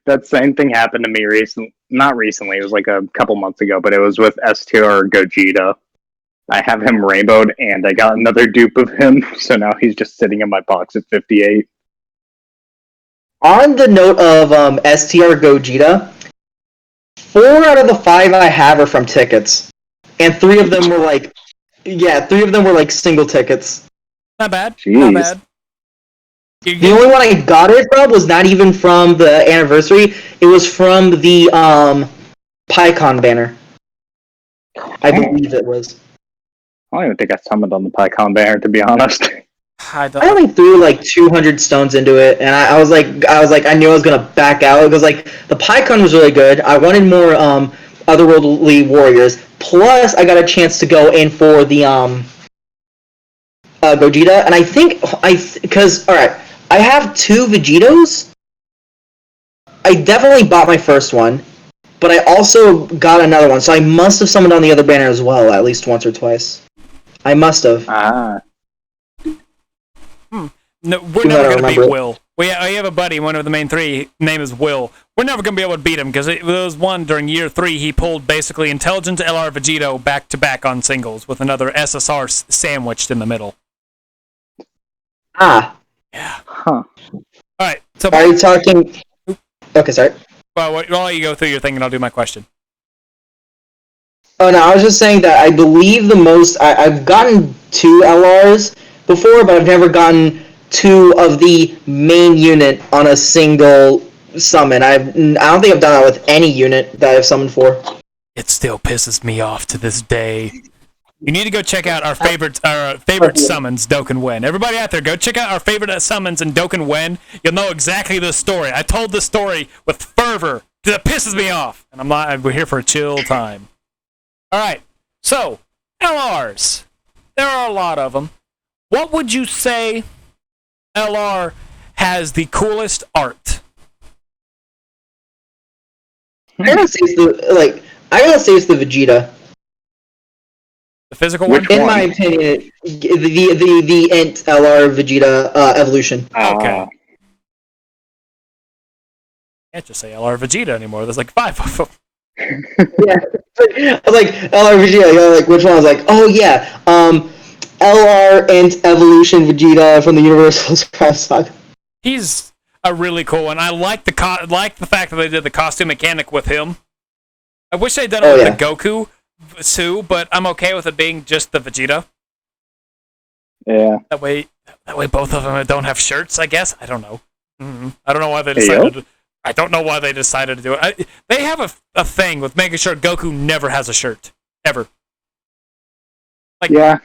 That same thing happened to me not recently, it was like a couple months ago, but it was with STR Gogeta. I have him rainbowed, and I got another dupe of him, so now he's just sitting in my box at 58.
On the note of STR Gogeta, 4 out of the 5 I have are from tickets, and 3 of them were like, yeah, 3 of them were like single tickets.
Not bad.
Jeez.
Not bad.
The only one I got it from was not even from the anniversary. It was from the PyCon banner. I believe it was.
I don't even think I summoned on the PyCon banner, to be honest.
I
I only threw like 200 stones into it, and I was like, I knew I was gonna back out because like the PyCon was really good. I wanted more otherworldly warriors. Plus, I got a chance to go in for the Gogeta, and I think because all right, I have 2 Vegetos. I definitely bought my first one, but I also got another one, so I must have summoned on the other banner as well, at least once or twice. I must have.
No, we're never going to beat Will. We have a buddy, one of the main 3, name is Will. We're never going to be able to beat him because it was one during year 3. He pulled basically Intelligent LR Vegito back to back on singles with another SSR sandwiched in the middle.
Ah.
Yeah.
Huh.
All right. So
are you talking? Okay, sorry.
Well, I'll let you go through your thing and I'll do my question.
Oh no, I was just saying that I believe the most I've gotten 2 LRs before, but I've never gotten 2 of the main unit on a single summon. I don't think I've done that with any unit that I've summoned for.
It still pisses me off to this day. You need to go check out our favorite summons, Dokkan Who. Everybody out there, go check out our favorite summons in Dokkan Who. You'll know exactly the story. I told this story with fervor because it pisses me off, and we're here for a chill time. All right, so LRs. There are a lot of them. What would you say LR has the coolest art?
I gotta say it's the Vegeta.
The physical one?
In my opinion, the Ent LR Vegeta evolution.
Okay. Can't just say LR Vegeta anymore. There's like 5 of them.
Yeah, I was like LR Vegeta. You're like, which one? I was like, oh yeah, LR Ent evolution Vegeta from the Universal Scrap Saga.
He's a really cool one. I like the fact that they did the costume mechanic with him. I wish they'd done it with the Goku too, but I'm okay with it being just the Vegeta.
Yeah.
That way both of them don't have shirts, I guess. I don't know. I don't know why they decided. I don't know why they decided to do it. They have a thing with making sure Goku never has a shirt ever. Like, yeah.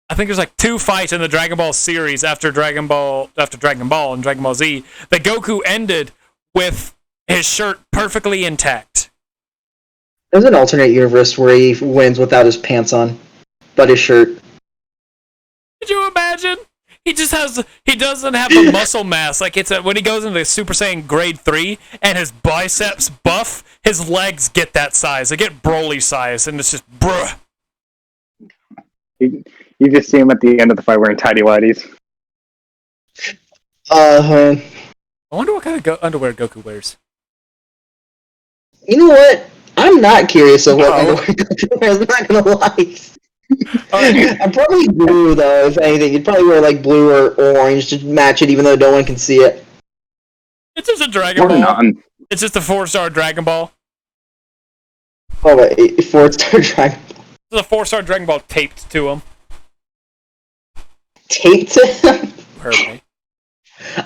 I think there's like 2 fights in the Dragon Ball series after Dragon Ball and Dragon Ball Z that Goku ended with his shirt perfectly intact.
There's an alternate universe where he wins without his pants on, but his shirt.
Could you imagine? He doesn't have the muscle mass. Like when he goes into Super Saiyan Grade 3 and his biceps buff, his legs get that size. They get Broly size, and it's just bruh.
You just see him at the end of the fight wearing tidy whities.
I wonder what kind of underwear Goku wears.
You know what? I'm not curious of what underwear Goku wears. I'm not gonna lie. I'm probably blue though. If anything, you'd probably wear like blue or orange to match it, even though no one can see it.
It's just a Dragon Ball. It's just a 4-star Dragon Ball.
Oh wait, 4-star Dragon Ball.
There's a 4-star Dragon Ball taped to him.
taped to him?
Heard me.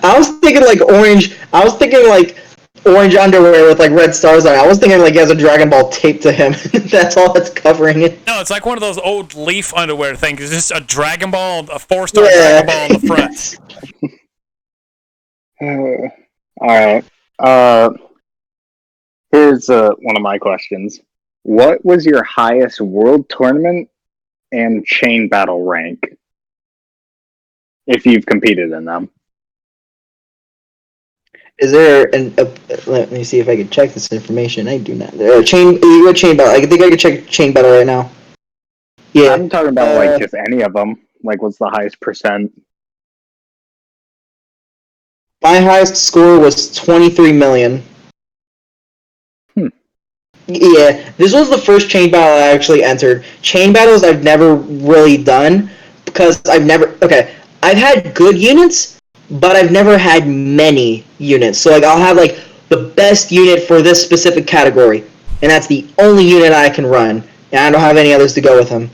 I was thinking like orange. I was thinking like orange underwear with like red stars on it. I was thinking like he has a Dragon Ball taped to him. That's all that's covering it.
No, it's like one of those old Leaf underwear things. It's just a Dragon Ball, a 4-star Dragon Ball on the front.
All right. Here's one of my questions. What was your highest world tournament and chain battle rank? If you've competed in them.
Is there let me see if I can check this information. I do not. Chain battle. I think I can check chain battle right now. Yeah.
I'm talking about like just any of them. Like, what's the highest percent?
My highest score was 23 million. Yeah, this was the first chain battle I actually entered. Chain battles I've never really done because I've had good units, but I've never had many units. So like I'll have like the best unit for this specific category, and that's the only unit I can run, and I don't have any others to go with him.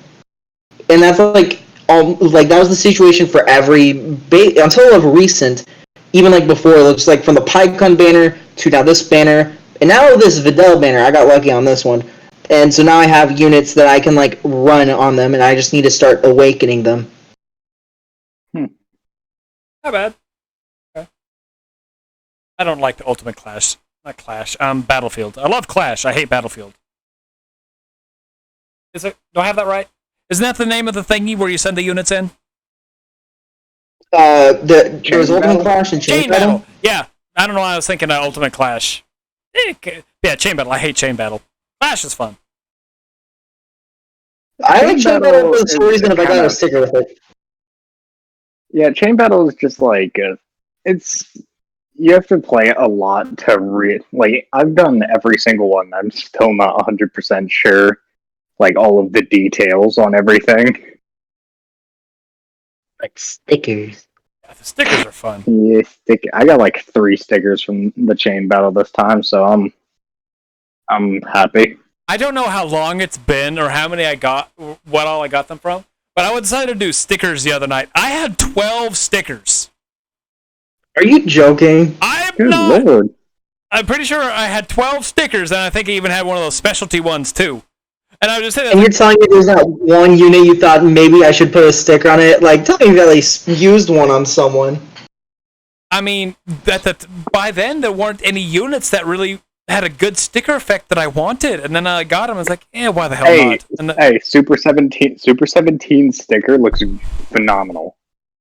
And that's like that was the situation for until of recent, even like before, just like from the PyCon banner to now this banner. And now this Videl banner, I got lucky on this one. And so now I have units that I can like run on them, and I just need to start awakening them.
Not bad. Okay. I don't like the Ultimate Clash. Not Clash. Battlefield. I love Clash. I hate Battlefield. Do I have that right? Isn't that the name of the thingy where you send the units in?
There's Ultimate Clash and Chain Battle?
Yeah. I don't know why I was thinking Ultimate Clash. Yeah, Chain Battle. I hate Chain Battle. Clash is fun.
I like Chain Battle for the sole reason if I got a sticker with it.
Yeah, Chain Battle is just like you have to play it a lot to like. I've done every single one. I'm still not 100% sure, like all of the details on everything.
Like stickers.
Yeah, the stickers are fun.
Yeah, I got like 3 stickers from the Chain Battle this time, so I'm happy.
I don't know how long it's been or how many I got, what all I got them from, but I decided to do stickers the other night. I had 12 stickers.
Are you joking?
I'm
Good
not.
Lord.
I'm pretty sure I had 12 stickers, and I think I even had one of those specialty ones too. And I was just saying,
and you're telling me there's not one unit you thought maybe I should put a sticker on it? Like, tell me you at least used one on someone.
I mean, by then there weren't any units that really had a good sticker effect that I wanted, and then I got them. I was like, why the hell not?
Hey, Super 17 sticker looks phenomenal.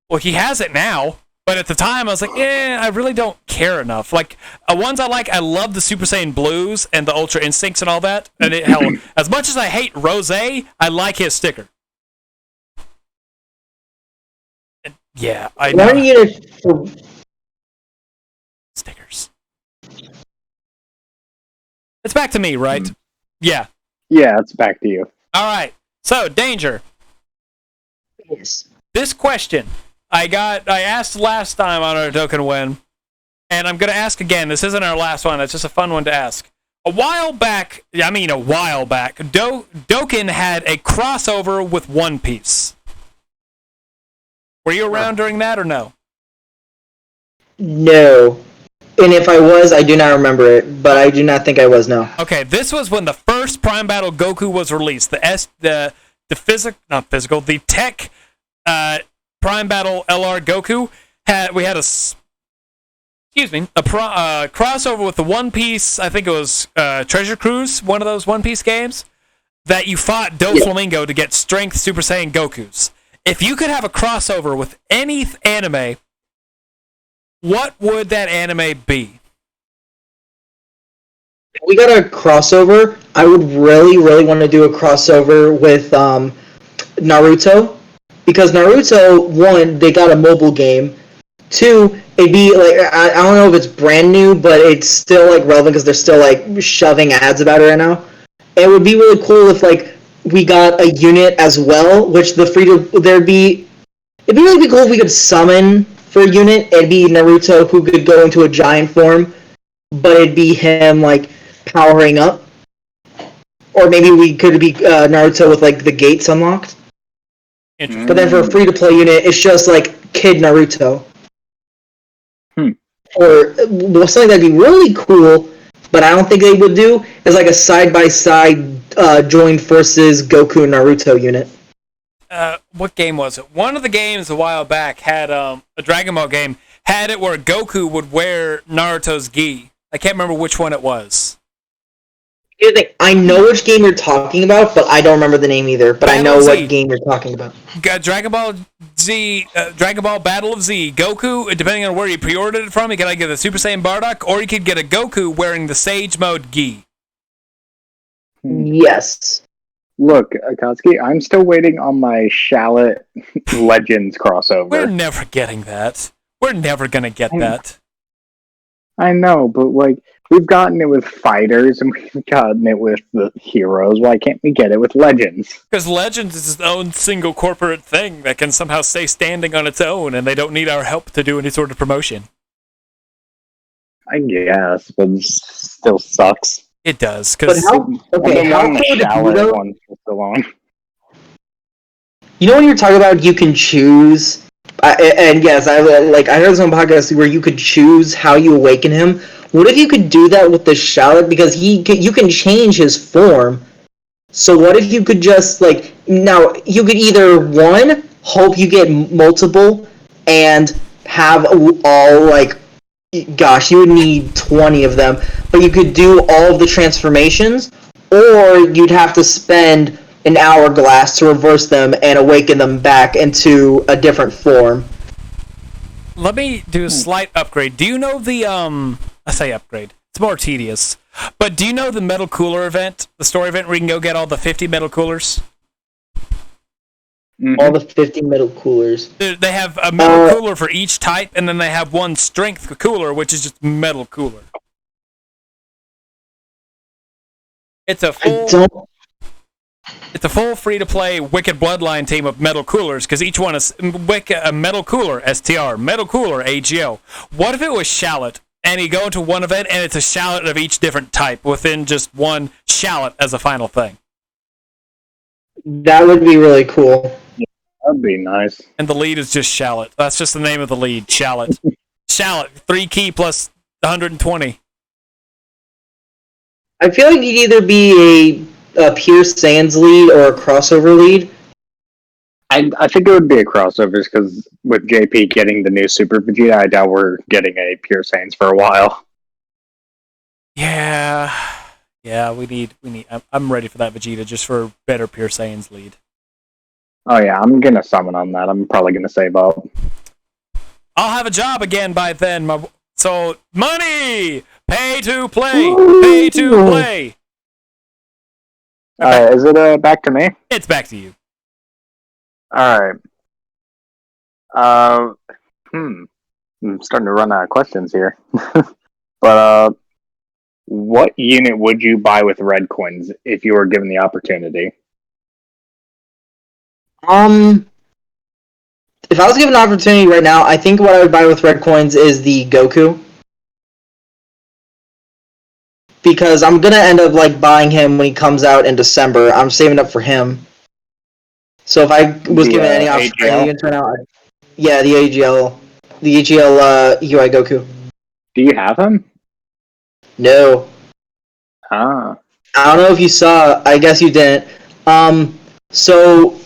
Well, he has it now, but at the time I was like, I really don't care enough. Like ones I love the Super Saiyan Blues and the Ultra Instincts and all that. And as much as I hate Rose, I like his sticker. And yeah, I know.
One unit for
stickers. It's back to me, right? Yeah.
Yeah, it's back to you.
All right. So, Danger.
Yes.
This question I asked last time on our Dokkan Win, and I'm going to ask again. This isn't our last one. It's just a fun one to ask. A while back, Dokkan had a crossover with One Piece. Were you around during that or no?
No. And if I was, I do not remember it, but I do not think I was, no.
Okay, this was when the first Prime Battle Goku was released. The Tech Prime Battle LR Goku we had a crossover with the One Piece. I think it was Treasure Cruise, one of those One Piece games that you fought Doflamingo to get Strength Super Saiyan Gokus. If you could have a crossover with any anime, what would that anime be?
If we got a crossover, I would really, really want to do a crossover with Naruto. Because Naruto, 1, they got a mobile game. 2, it'd be like, I don't know if it's brand new, but it's still like relevant because they're still like shoving ads about it right now. It would be really cool if like we got a unit as well, which it'd be really cool if we could summon for a unit. It'd be Naruto who could go into a giant form, but it'd be him like powering up. Or maybe we could be Naruto with like the gates unlocked.
Interesting.
But then for a free-to-play unit, it's just like Kid Naruto. Or something that'd be really cool, but I don't think they would do, is like a side-by-side joined forces Goku Naruto unit.
What game was it? One of the games a while back had a Dragon Ball game had it where Goku would wear Naruto's gi. I can't remember which one it was.
Here's the thing, I know which game you're talking about, but I don't remember the name either. But I know what game you're talking about.
Dragon Ball Z, Dragon Ball Battle of Z. Goku, depending on where you pre-ordered it from, you could either get a Super Saiyan Bardock, or you could get a Goku wearing the Sage Mode gi.
Yes.
Look, Akatsuki, I'm still waiting on my Shallot Legends crossover.
We're never getting that. We're never gonna get that.
I know, but like, we've gotten it with fighters and we've gotten it with the heroes. Why can't we get it with Legends?
Because Legends is its own single corporate thing that can somehow stay standing on its own, and they don't need our help to do any sort of promotion.
I guess, but it still sucks.
It does. Because
how cool would it be, though?
One for so long.
You know when you're talking about you can choose, and yes, I heard this on podcast where you could choose how you awaken him. What if you could do that with the Shallot? Because you can change his form. So what if you could just, like, now, you could either, one, hope you get multiple, and have all, like, gosh, you would need 20 of them, but you could do all of the transformations, or you'd have to spend an hourglass to reverse them and awaken them back into a different form.
let me do a slight upgrade. Do you know the, I say upgrade. It's more tedious. But do you know the Metal Cooler event? The story event where you can go get all the 50 Metal Coolers?
Mm-hmm. All the 50 Metal Coolers.
They have a Metal Cooler for each type, and then they have one Strength Cooler, which is just Metal Cooler. It's a full free-to-play Wicked Bloodline team of Metal Coolers, because each one is a Metal Cooler, STR, Metal Cooler, AGL. What if it was Shallot, and you go into one event, and it's a Shallot of each different type, within just one Shallot as a final thing?
That would be really cool.
Yeah, that'd be nice.
And the lead is just Shallot. That's just the name of the lead, Shallot. Shallot, 3 key plus 120.
I feel like you'd either be a pure Sans lead or a crossover lead.
I think it would be a crossover, because with JP getting the new Super Vegeta, I doubt we're getting a pure Sans for a while.
Yeah, we need. I'm ready for that Vegeta, just for better pure Saiyan's lead.
Oh yeah, I'm gonna summon on that. I'm probably gonna save up.
I'll have a job again by then. So money, pay to play, pay to play.
Is it back to me?
It's back to you.
All right. I'm starting to run out of questions here. But what unit would you buy with red coins if you were given the opportunity?
If I was given an opportunity right now, I think what I would buy with red coins is the Goku. Because I'm gonna end up buying him when he comes out in December. I'm saving up for him. So if I was given any opportunity to turn out, the AGL UI Goku.
Do you have him?
No.
Ah.
I don't know if you saw. I guess you didn't. So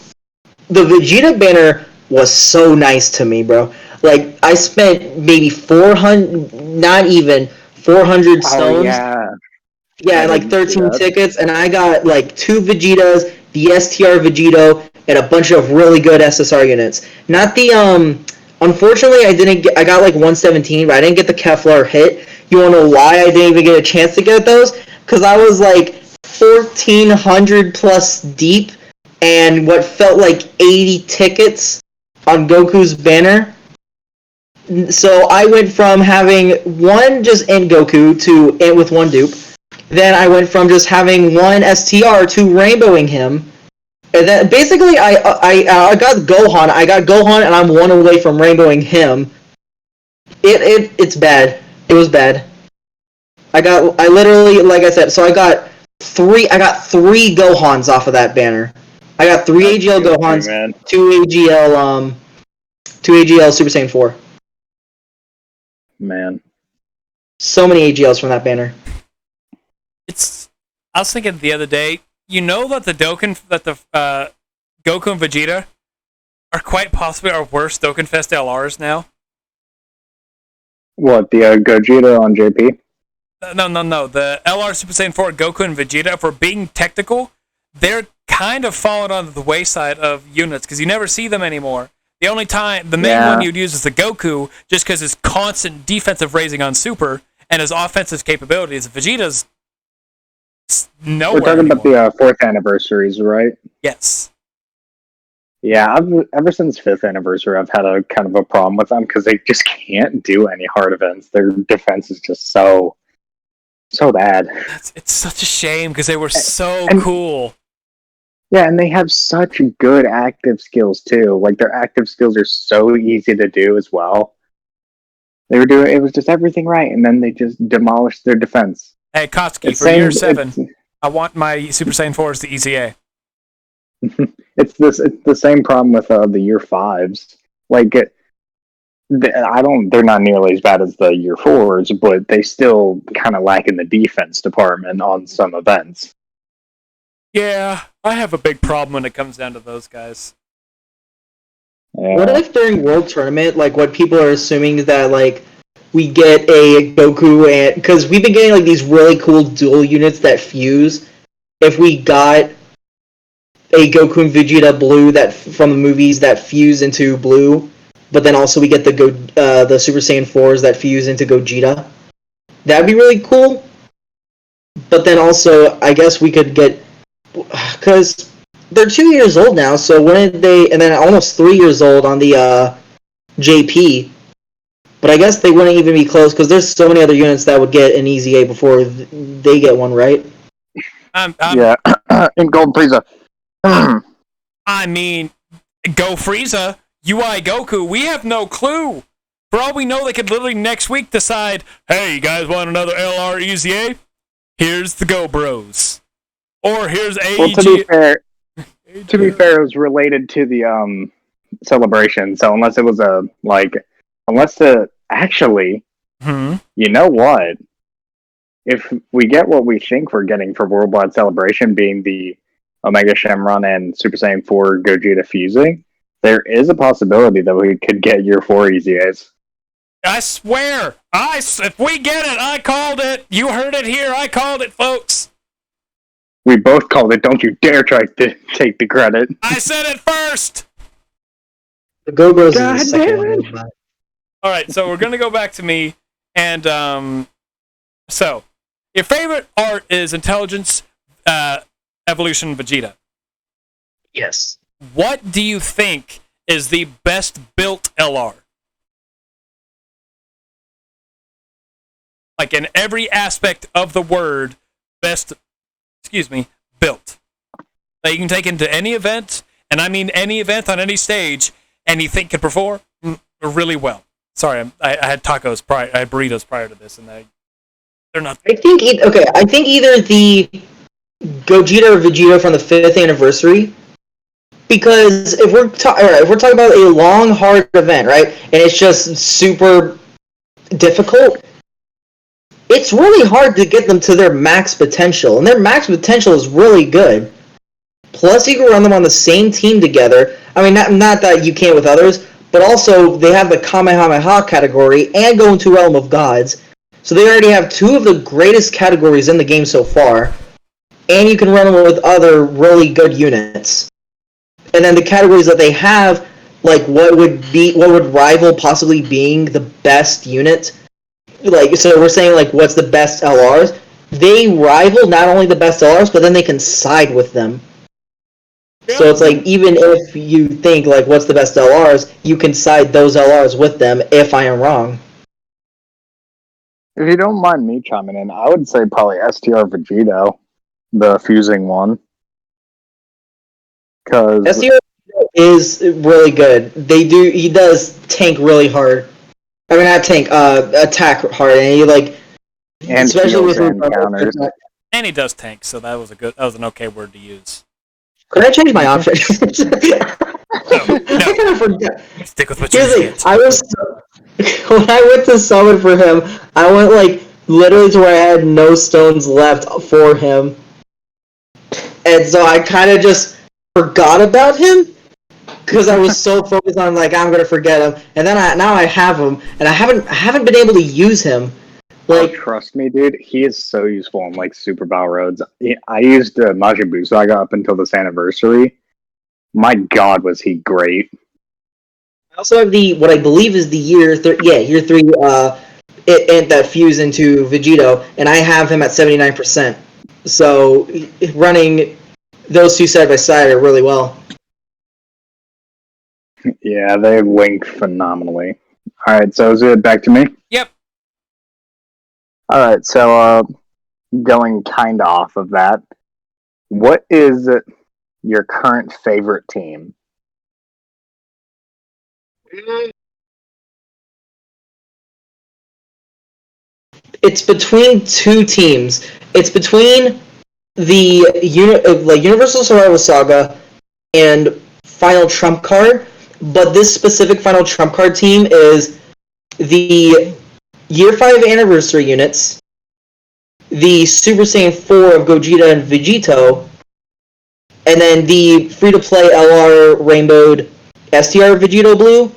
the Vegeta banner was so nice to me, bro. Like, I spent maybe 400, not even 400 stones.
Oh, yeah.
Yeah, and 13 tickets, and I got 2 Vegetas, the STR Vegito, and a bunch of really good SSR units. Not the unfortunately I got 117, but I didn't get the Keflar hit. You wanna know why I didn't even get a chance to get those? Because I was 1,400 plus deep, and what felt like 80 tickets on Goku's banner. So I went from having one just in Goku to in with one dupe. Then I went from just having one STR to rainbowing him. And then basically I got Gohan. I got Gohan, and I'm one away from rainbowing him. It's bad. It was bad. I literally, like I said, so I got three Gohans off of that banner. I got 3
That's
AGL
good,
Gohans,
man.
2 AGL Super Saiyan 4.
Man.
So many AGLs from that banner.
I was thinking the other day, you know that the Goku and Vegeta are quite possibly our worst Dokkan Fest LRs now?
What, the Gogeta on JP?
No. The LR Super Saiyan 4 Goku and Vegeta, for being technical, they're kind of falling onto the wayside of units because you never see them anymore. The main one you'd use is the Goku, just because his constant defensive raising on Super and his offensive capabilities. Vegeta's nowhere
We're talking
anymore.
about the 4th anniversaries, right?
Yes.
Yeah, ever since 5th anniversary, I've had a kind of a problem with them because they just can't do any hard events. Their defense is just so bad.
It's such a shame because they were so cool.
Yeah, and they have such good active skills too. Like their active skills are so easy to do as well. It was just everything right, and then they just demolished their defense.
Hey, Kotsky, for year 7, I want my Super Saiyan 4s to EZA.
It's the same problem with the year 5s. Like they're not nearly as bad as the year 4s, but they still kind of lack in the defense department on some events.
Yeah, I have a big problem when it comes down to those guys.
Yeah.
What if during World Tournament, like what people are assuming is that like we get a Goku and because we've been getting like these really cool dual units that fuse. If we got a Goku and Vegeta Blue that from the movies that fuse into Blue, but then also we get the Super Saiyan 4s that fuse into Gogeta, that'd be really cool. But then also, I guess we could get because they're 2 years old now, so when did they? And then almost 3 years old on the JP. But I guess they wouldn't even be close because there's so many other units that would get an EZA before they get one, right?
Yeah, in Gold Frieza.
I mean, Go Frieza, UI Goku, we have no clue. For all we know, they could literally next week decide, hey, you guys want another LR EZA? Here's the Go Bros. Or here's AEG.
Well, to be fair, it was related to the celebration. So actually, you know what? If we get what we think we're getting for Worldwide Celebration, being the Omega Shenron and Super Saiyan 4 Gogeta fusing, there is a possibility that we could get year 4 EZAs.
I swear, if we get it, I called it. You heard it here. I called it, folks.
We both called it. Don't you dare try to take the credit.
I said it first.
The Go Bros
God
is the second
damn
one.
All right, so we're gonna go back to me, and so your favorite art is Intelligence Evolution Vegeta.
Yes.
What do you think is the best built LR? Like in every aspect of the word, built. That you can take into any event, and I mean any event on any stage, and you think could perform really well. Sorry, I had tacos I had burritos prior to this, and they're not.
I think either the Gogeta or Vegeta from the 5th anniversary, because if we're talking about a long, hard event, right, and it's just super difficult, it's really hard to get them to their max potential, and their max potential is really good. Plus, you can run them on the same team together. I mean, not that you can't with others, but also they have the Kamehameha category and go into Realm of Gods. So they already have 2 of the greatest categories in the game so far, and you can run them with other really good units. And then the categories that they have, like what would rival possibly being the best unit. Like, so we're saying like what's the best LRs? They rival not only the best LRs, but then they can side with them. Yeah. So it's like even if you think like what's the best LRs, you can side those LRs with them if I am wrong.
If you don't mind me chiming in, I would say probably STR Vegito, the fusing one. Because
STR is really good. He does tank really hard. I mean, not tank, attack hard, and he like,
and
especially with
and counters.
And he does tank, so that was an okay word to use.
Could I change my option?
No.
I kind of forgot.
Stick with what you
Here's the
get.
I was when I went to summon for him, I went like literally to where I had no stones left for him, and so I kind of just forgot about him because I was so focused on like I'm gonna forget him, and then now I have him, and I haven't been able to use him. Like,
trust me, dude, he is so useful on like Super Battle Roads. I used Majin Buu Saga up until this anniversary. My God, was he great!
I also have the what I believe is the year 3 it that fuse into Vegito, and I have him at 79%. So running those two side by side are really well.
Yeah, they link phenomenally. All right, so is it back to me?
Yep.
All right, so going kind of off of that, what is your current favorite team?
It's between two teams. It's between the Universal Survival Saga and Final Trump Card, but this specific Final Trump Card team is the Year 5 Anniversary units, the Super Saiyan 4 of Gogeta and Vegito, and then the free-to-play LR Rainbowed STR Vegito Blue,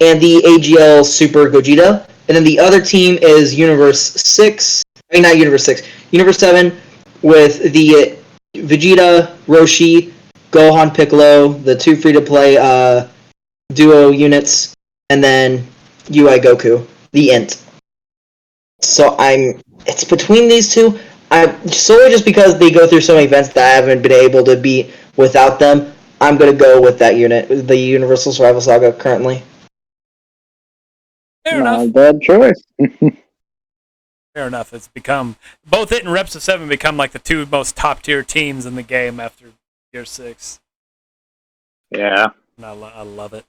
and the AGL Super Gogeta. And then the other team is Universe 6, I mean not Universe 6, Universe 7 with the Vegeta, Roshi, Gohan, Piccolo, the two free-to-play duo units, and then UI Goku, the Int. So it's between these two. Solely just because they go through so many events that I haven't been able to beat without them, I'm going to go with that unit, the Universal Survival Saga currently.
Fair enough.
Bad choice.
Fair enough. It's become both it and Reps of 7 become like the two most top tier teams in the game after Year 6.
Yeah.
And I love it.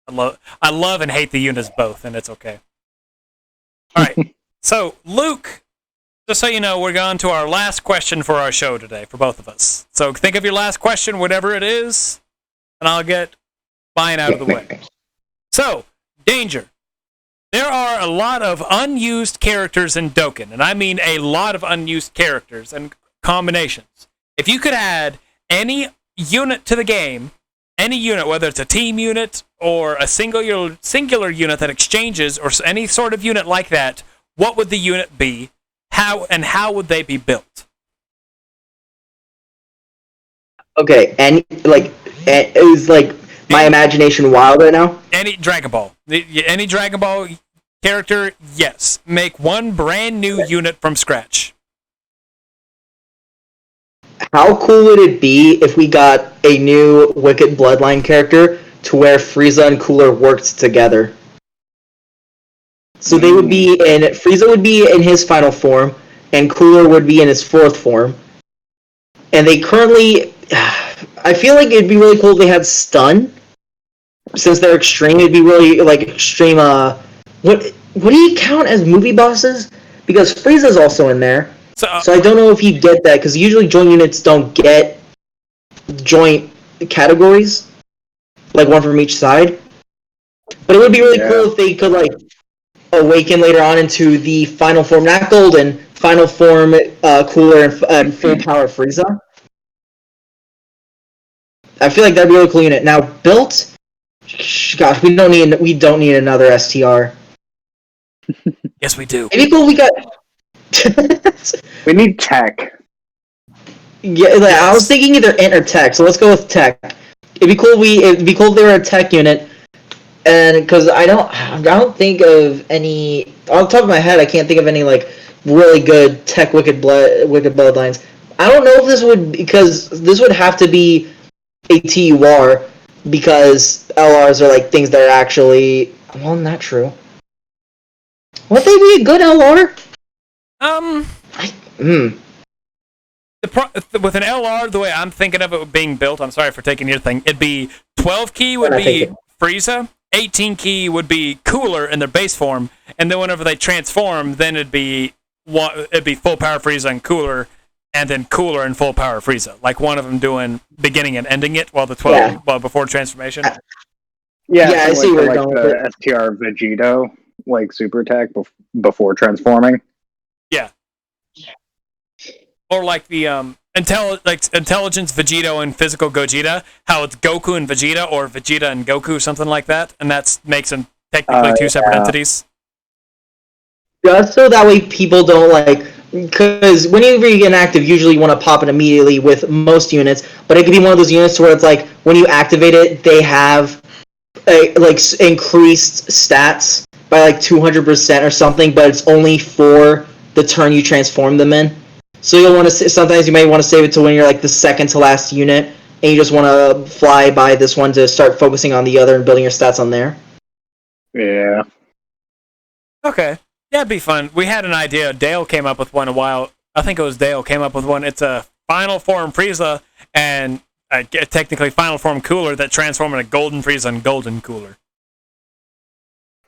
I love and hate the units both, and it's okay. All right. So, Luke, just so you know, we're going to our last question for our show today, for both of us. So think of your last question, whatever it is, and I'll get mine out of the way. So, Danger. There are a lot of unused characters in Dokkan, and I mean a lot of unused characters and combinations. If you could add any unit to the game, any unit, whether it's a team unit or a singular unit that exchanges or any sort of unit like that, what would the unit be? How would they be built?
Okay, and is my imagination wild right now?
Any Dragon Ball. Any Dragon Ball character, yes. Make one brand new unit from scratch.
How cool would it be if we got a new Wicked Bloodline character to where Frieza and Cooler worked together? So they would be Frieza would be in his final form, and Cooler would be in his fourth form. And they currently, I feel like it'd be really cool if they had Stun. Since they're extreme, it'd be really extreme. What do you count as movie bosses? Because Frieza's also in there. So I don't know if you get that because usually joint units don't get joint categories, like one from each side. But it would be really cool if they could awaken later on into the final form, not Golden, final form, Cooler and full power Frieza. I feel like that'd be a really cool unit. Now built. Gosh, we don't need another STR.
Yes, we do.
Maybe cool. We got.
We need tech.
Yeah, I was thinking either int or tech. So let's go with tech. It'd be cool. It'd be cool if they were a tech unit, and because I don't think of any off the top of my head. I can't think of any really good tech wicked bloodlines. I don't know if this would because this would have to be a TUR. Because LRs are things that are actually not true. Would they be a good LR?
With an LR, the way I'm thinking of it being built, I'm sorry for taking your thing. It'd be 12 key would be Frieza, 18 key would be Cooler in their base form, and then whenever they transform, then it'd be full power Frieza and Cooler and then Cooler and Full Power Frieza. Like one of them doing beginning and ending it while the 12 well, before transformation.
Yeah, I see where you're going with
the STR Vegito, like super attack before transforming.
Yeah. Or like the intelligence Vegito and physical Gogeta, how it's Goku and Vegeta or Vegeta and Goku, something like that, and that makes them technically two separate entities.
Just so that way people don't because whenever you get inactive, usually you want to pop it immediately with most units, but it could be one of those units where it's like when you activate it, they have increased stats by 200% or something, but it's only for the turn you transform them in. So you'll want to sometimes you may want to save it to when you're the second to last unit, and you just want to fly by this one to start focusing on the other and building your stats on there.
Yeah.
Okay. Yeah, it'd be fun. We had an idea. Dale came up with one a while. I think it was Dale came up with one. It's a Final Form Frieza and technically Final Form Cooler that transform into Golden Frieza and Golden Cooler.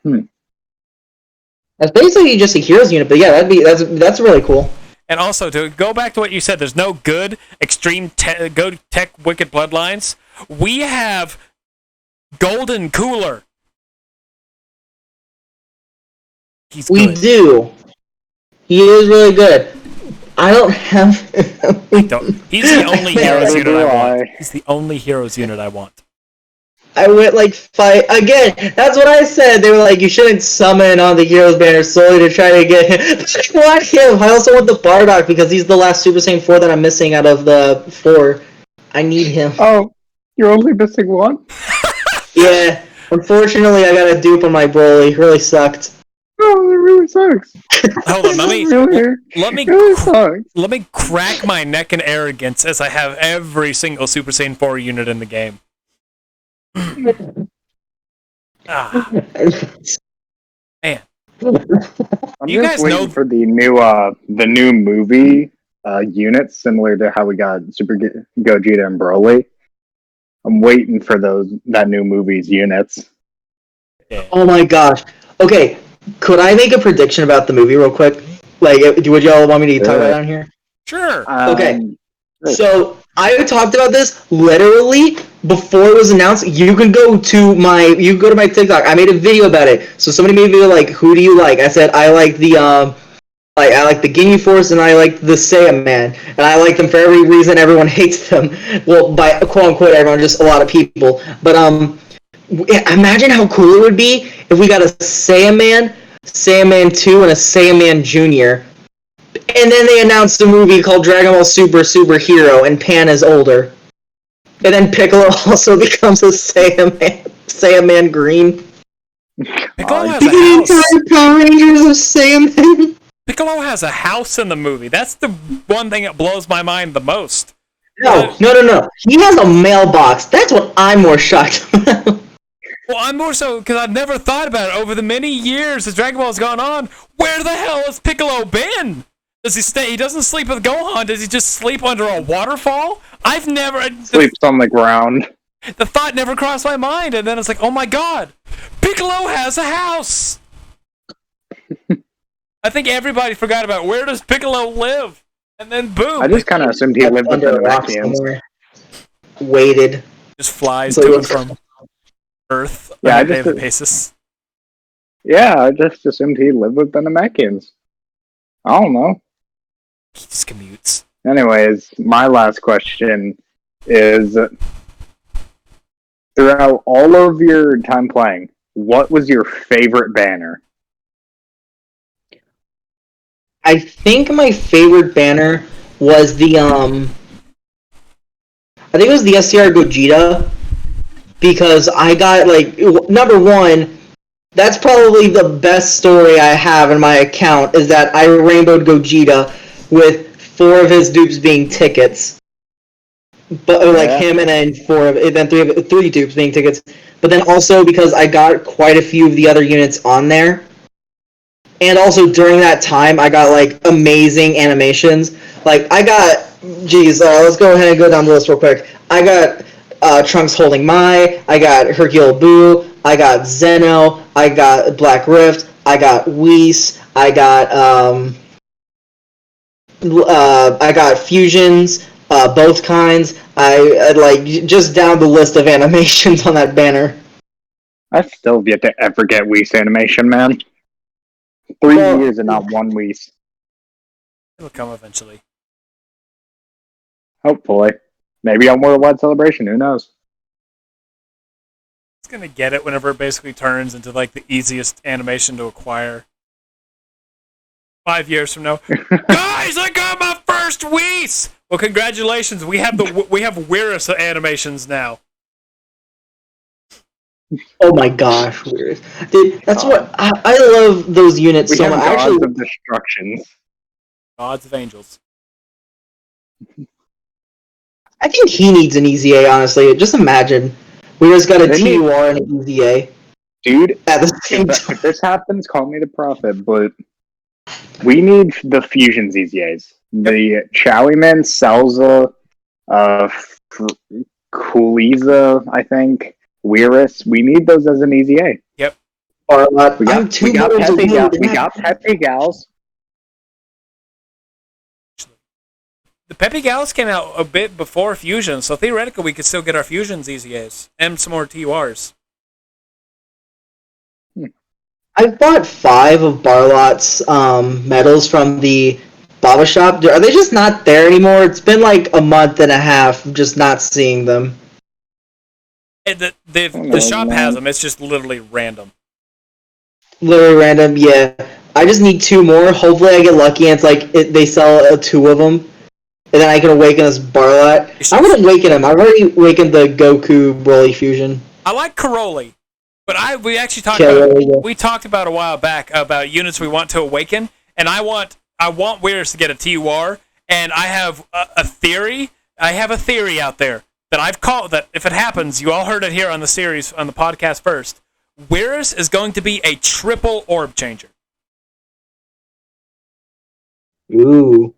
That's basically just a Heroes unit, but yeah, that's really cool.
And also, to go back to what you said, there's no good extreme go tech wicked bloodlines. We have Golden Cooler.
We do. He is really good. I don't have.
He's the only Heroes unit I want. He's the only Heroes unit I want.
I went fight again. That's what I said. They were like, you shouldn't summon on the Heroes banner solely to try to get him. But I want him. I also want the Bardock because he's the last Super Saiyan 4 that I'm missing out of the 4. I need him.
Oh, you're only missing one?
Yeah. Unfortunately, I got a dupe on my Broly. It really sucked.
Oh, it really sucks.
Hold on, let me crack my neck in arrogance as I have every single Super Saiyan 4 unit in the game. Man.
I'm you just guys waiting for the new movie units, similar to how we got Super Gogeta and Broly. I'm waiting for that new movie's units.
Yeah. Oh my gosh. Okay. Could I make a prediction about the movie real quick? Would y'all want me to talk about it on here?
Sure.
Okay. So, I talked about this literally before it was announced. You can go to my TikTok. I made a video about it. So somebody made a video who do you like? I said I like the I like the Ginyu Force and I like the Saiyaman. And I like them for every reason everyone hates them. Well, by quote unquote everyone, just a lot of people. But imagine how cool it would be if we got a Saiyaman, Saiyaman 2, and a Saiyaman Jr. And then they announced a movie called Dragon Ball Super Super Hero, and Pan is older. And then Piccolo also becomes a Saiyaman Green.
Piccolo has a house.
Power Rangers of Saiyaman.
Piccolo has a house in the movie. That's the one thing that blows my mind the most.
No. He has a mailbox. That's what I'm more shocked about.
Well, I'm more so because I've never thought about it. Over the many years as Dragon Ball's gone on, where the hell has Piccolo been? Does he stay? He doesn't sleep with Gohan. Does he just sleep under a waterfall? I've never
sleeps on the ground.
The thought never crossed my mind, and then it's like, oh my god, Piccolo has a house. I think everybody forgot about where does Piccolo live, and then boom.
I just kind of assumed he lived under the Namekians.
Waited.
Just flies to and from Earth on a daily basis.
Yeah, I just assumed he lived with the Namekians. I don't know.
He just commutes.
Anyways, my last question is, throughout all of your time playing, what was your favorite banner?
I think my favorite banner was the I think it was the STR Gogeta, because I got number one, that's probably the best story I have in my account, is that I rainbowed Gogeta with 4 of his dupes being tickets. But him and then 3 dupes being tickets. But then also because I got quite a few of the other units on there. And also during that time I got amazing animations. I got let's go ahead and go down the list real quick. I got Trunks holding Mai, I got Hercule Boo, I got Zeno, I got Black Rift, I got Whis, I got I got fusions, both kinds. I like just down the list of animations on that banner.
I still have yet to ever get Whis animation, man. 3
Well,
years and not one Whis.
It'll come eventually.
Hopefully. Maybe on Worldwide Celebration, who knows?
It's gonna get it whenever it basically turns into like the easiest animation to acquire. 5 years from now, guys, I got my first Whis. Well, congratulations, we have Weirus animations now.
Oh my gosh, weird. Dude, that's what I love those units
We
so
have
much.
Gods
Actually,
of Destructions.
Gods of Angels.
I think he needs an easy A, honestly. Just imagine. We just got a TUR and an easy A.
Dude,
At the same time.
if this happens, call me the prophet, but we need the fusions EZAs. The Chowieman, Salza, Cooliza, I think, Weirus. We need those as an EZA.
Yep.
Or,
We got Peppy Gals.
The Peppy Gals came out a bit before Fusion, so theoretically we could still get our Fusions EZAs and some more TURs.
I've bought 5 of Barlot's medals from the Baba Shop. Are they just not there anymore? It's been like a month and a half just not seeing them.
The shop has them, it's just literally random.
Literally random, yeah. I just need 2 more. Hopefully I get lucky and it's like they sell 2 of them. And then I can awaken this Barlot. I'm going to awaken him. I've already awakened the Goku Broly fusion.
I like Karoli, but we actually talked about a while back about units we want to awaken, and I want Weirus to get a TUR, and I have a theory. I have a theory out there that I've called that if it happens, you all heard it here on the series on the podcast first. Weirus is going to be a triple orb changer.
Ooh.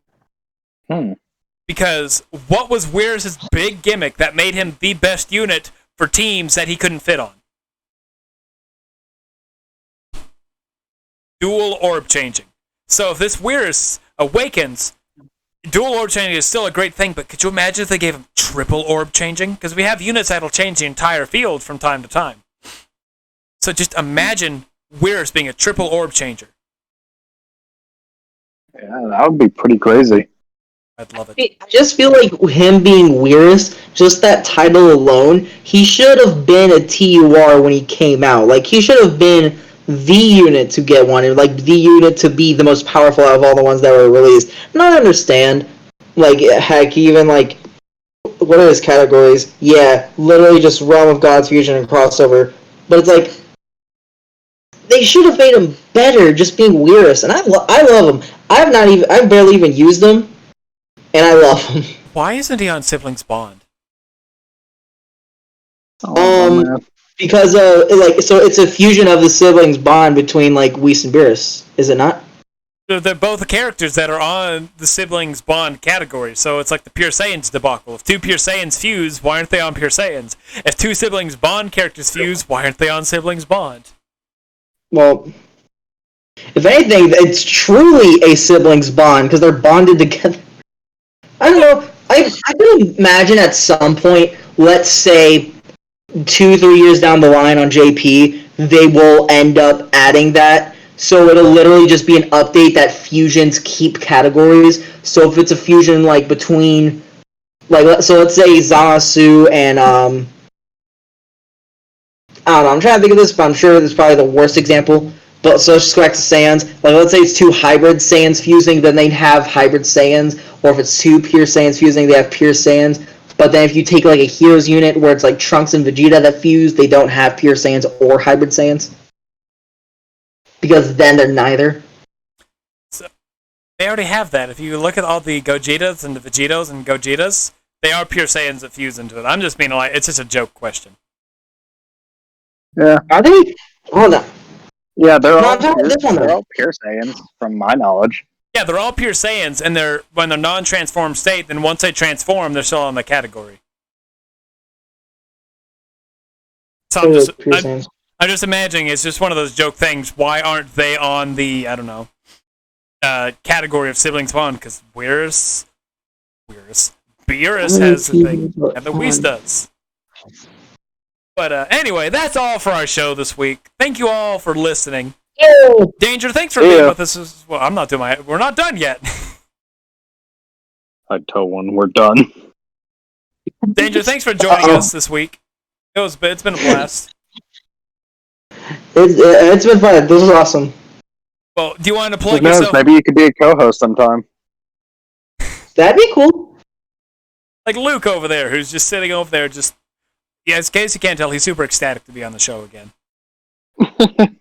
Because what was Weirus' big gimmick that made him the best unit for teams that he couldn't fit on? Dual orb changing. So if this Weirus awakens, dual orb changing is still a great thing, but could you imagine if they gave him triple orb changing? Because we have units that'll change the entire field from time to time. So just imagine Weirus being a triple orb changer.
Yeah, that would be pretty crazy.
I'd love it.
I just feel like him being Weirus, just that title alone, he should have been a TUR when he came out. Like, he should have been the unit to get one, and like the unit to be the most powerful out of all the ones that were released. And I understand, like, heck, even like, what are his categories? Yeah, literally just Realm of Gods fusion and crossover. But it's like, they should have made him better just being Weirus, and I love him. I've barely even used him. And I love him.
Why isn't he on Siblings Bond?
Because so it's a fusion of the siblings bond between like Whis and Beerus, is it not?
They're both the characters that are on the Siblings Bond category, so it's like the Pure Saiyans debacle. If 2 Pure Saiyans fuse, why aren't they on Pure Saiyans? If 2 Siblings Bond characters fuse, why aren't they on Siblings Bond?
Well, if anything, it's truly a siblings bond because they're bonded together. I don't know. I can imagine at some point, let's say 2-3 years down the line on JP, they will end up adding that. So it'll literally just be an update that fusions keep categories. So if it's a fusion like between, like, so let's say Zamasu and I don't know. I'm trying to think of this, but I'm sure this is probably the worst example. But so let's just go back to Saiyans. Like, let's say it's 2 hybrid Saiyans fusing, then they'd have hybrid Saiyans. Or if it's 2 pure Saiyans fusing, they have pure Saiyans. But then if you take like a Heroes unit where it's like Trunks and Vegeta that fuse, they don't have pure Saiyans or hybrid Saiyans. Because then they're neither.
So, they already have that. If you look at all the Gogetas and the Vegetos and Gogetas, they are pure Saiyans that fuse into it. I'm just being like, it's just a joke question.
Yeah.
Are they? Oh no.
Yeah, they're all pure Saiyans, from my knowledge.
Yeah, they're all pure Saiyans, and when they're non-transformed state, then once they transform, they're still on the category. So I'm just imagining it's just one of those joke things. Why aren't they on the, I don't know, category of siblings fun because Beerus has the thing, and the Whis does. But anyway, that's all for our show this week. Thank you all for listening. Danger, thanks for being with us as well. We're not done yet.
I'd tell one we're done.
Danger, thanks for joining us this week. It's been a blast.
It's been fun. This was awesome.
Well, do you want to plug yourself?
Maybe you could be a co-host sometime.
That'd be cool.
Like Luke over there, who's just sitting over there, in case you can't tell, he's super ecstatic to be on the show again.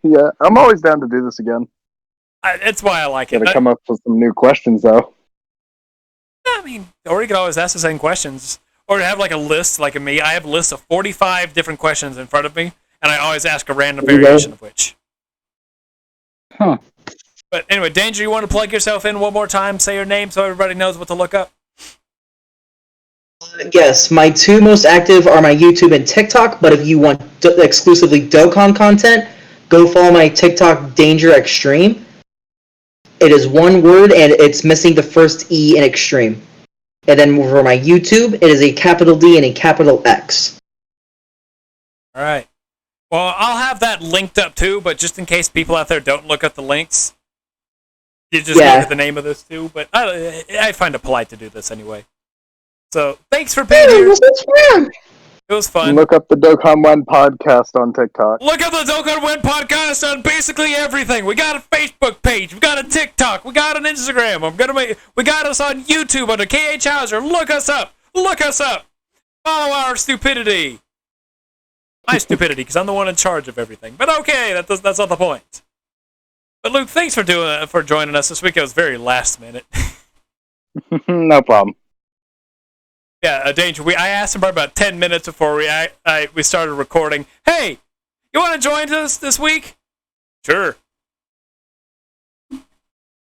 Yeah, I'm always down to do this again.
That's why I like it.
Gotta come up with some new questions, though.
I mean, or you could always ask the same questions. Or have like a list, like me. I have a list of 45 different questions in front of me, and I always ask a random variation of which.
Huh.
But anyway, Danger, you want to plug yourself in one more time? Say your name so everybody knows what to look up.
Yes, my two most active are my YouTube and TikTok, but if you want exclusively Dokkan content, go follow my TikTok, Dangerxtreme. It is one word, and it's missing the first E in extreme. And then for my YouTube, it is a capital D and a capital X.
All right. Well, I'll have that linked up too, but just in case people out there don't look at the links, you just look at the name of this too. But I find it polite to do this anyway. So thanks for being here. It was fun.
Look up the Dokkan Who podcast on TikTok.
Look up the Dokkan Who podcast on basically everything. We got a Facebook page. We got a TikTok. We got an Instagram. We got us on YouTube under KH Hauser. Look us up. Look us up. Follow our stupidity. My stupidity, because I'm the one in charge of everything. But okay, that's not the point. But Luke, thanks for joining us this week. It was very last minute.
No problem.
Yeah, Danger. I asked him for about 10 minutes before we started recording. Hey, you want to join us this week? Sure.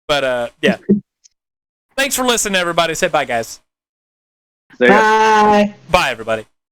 But yeah. Thanks for listening, everybody. Say bye, guys.
Bye.
Bye, everybody.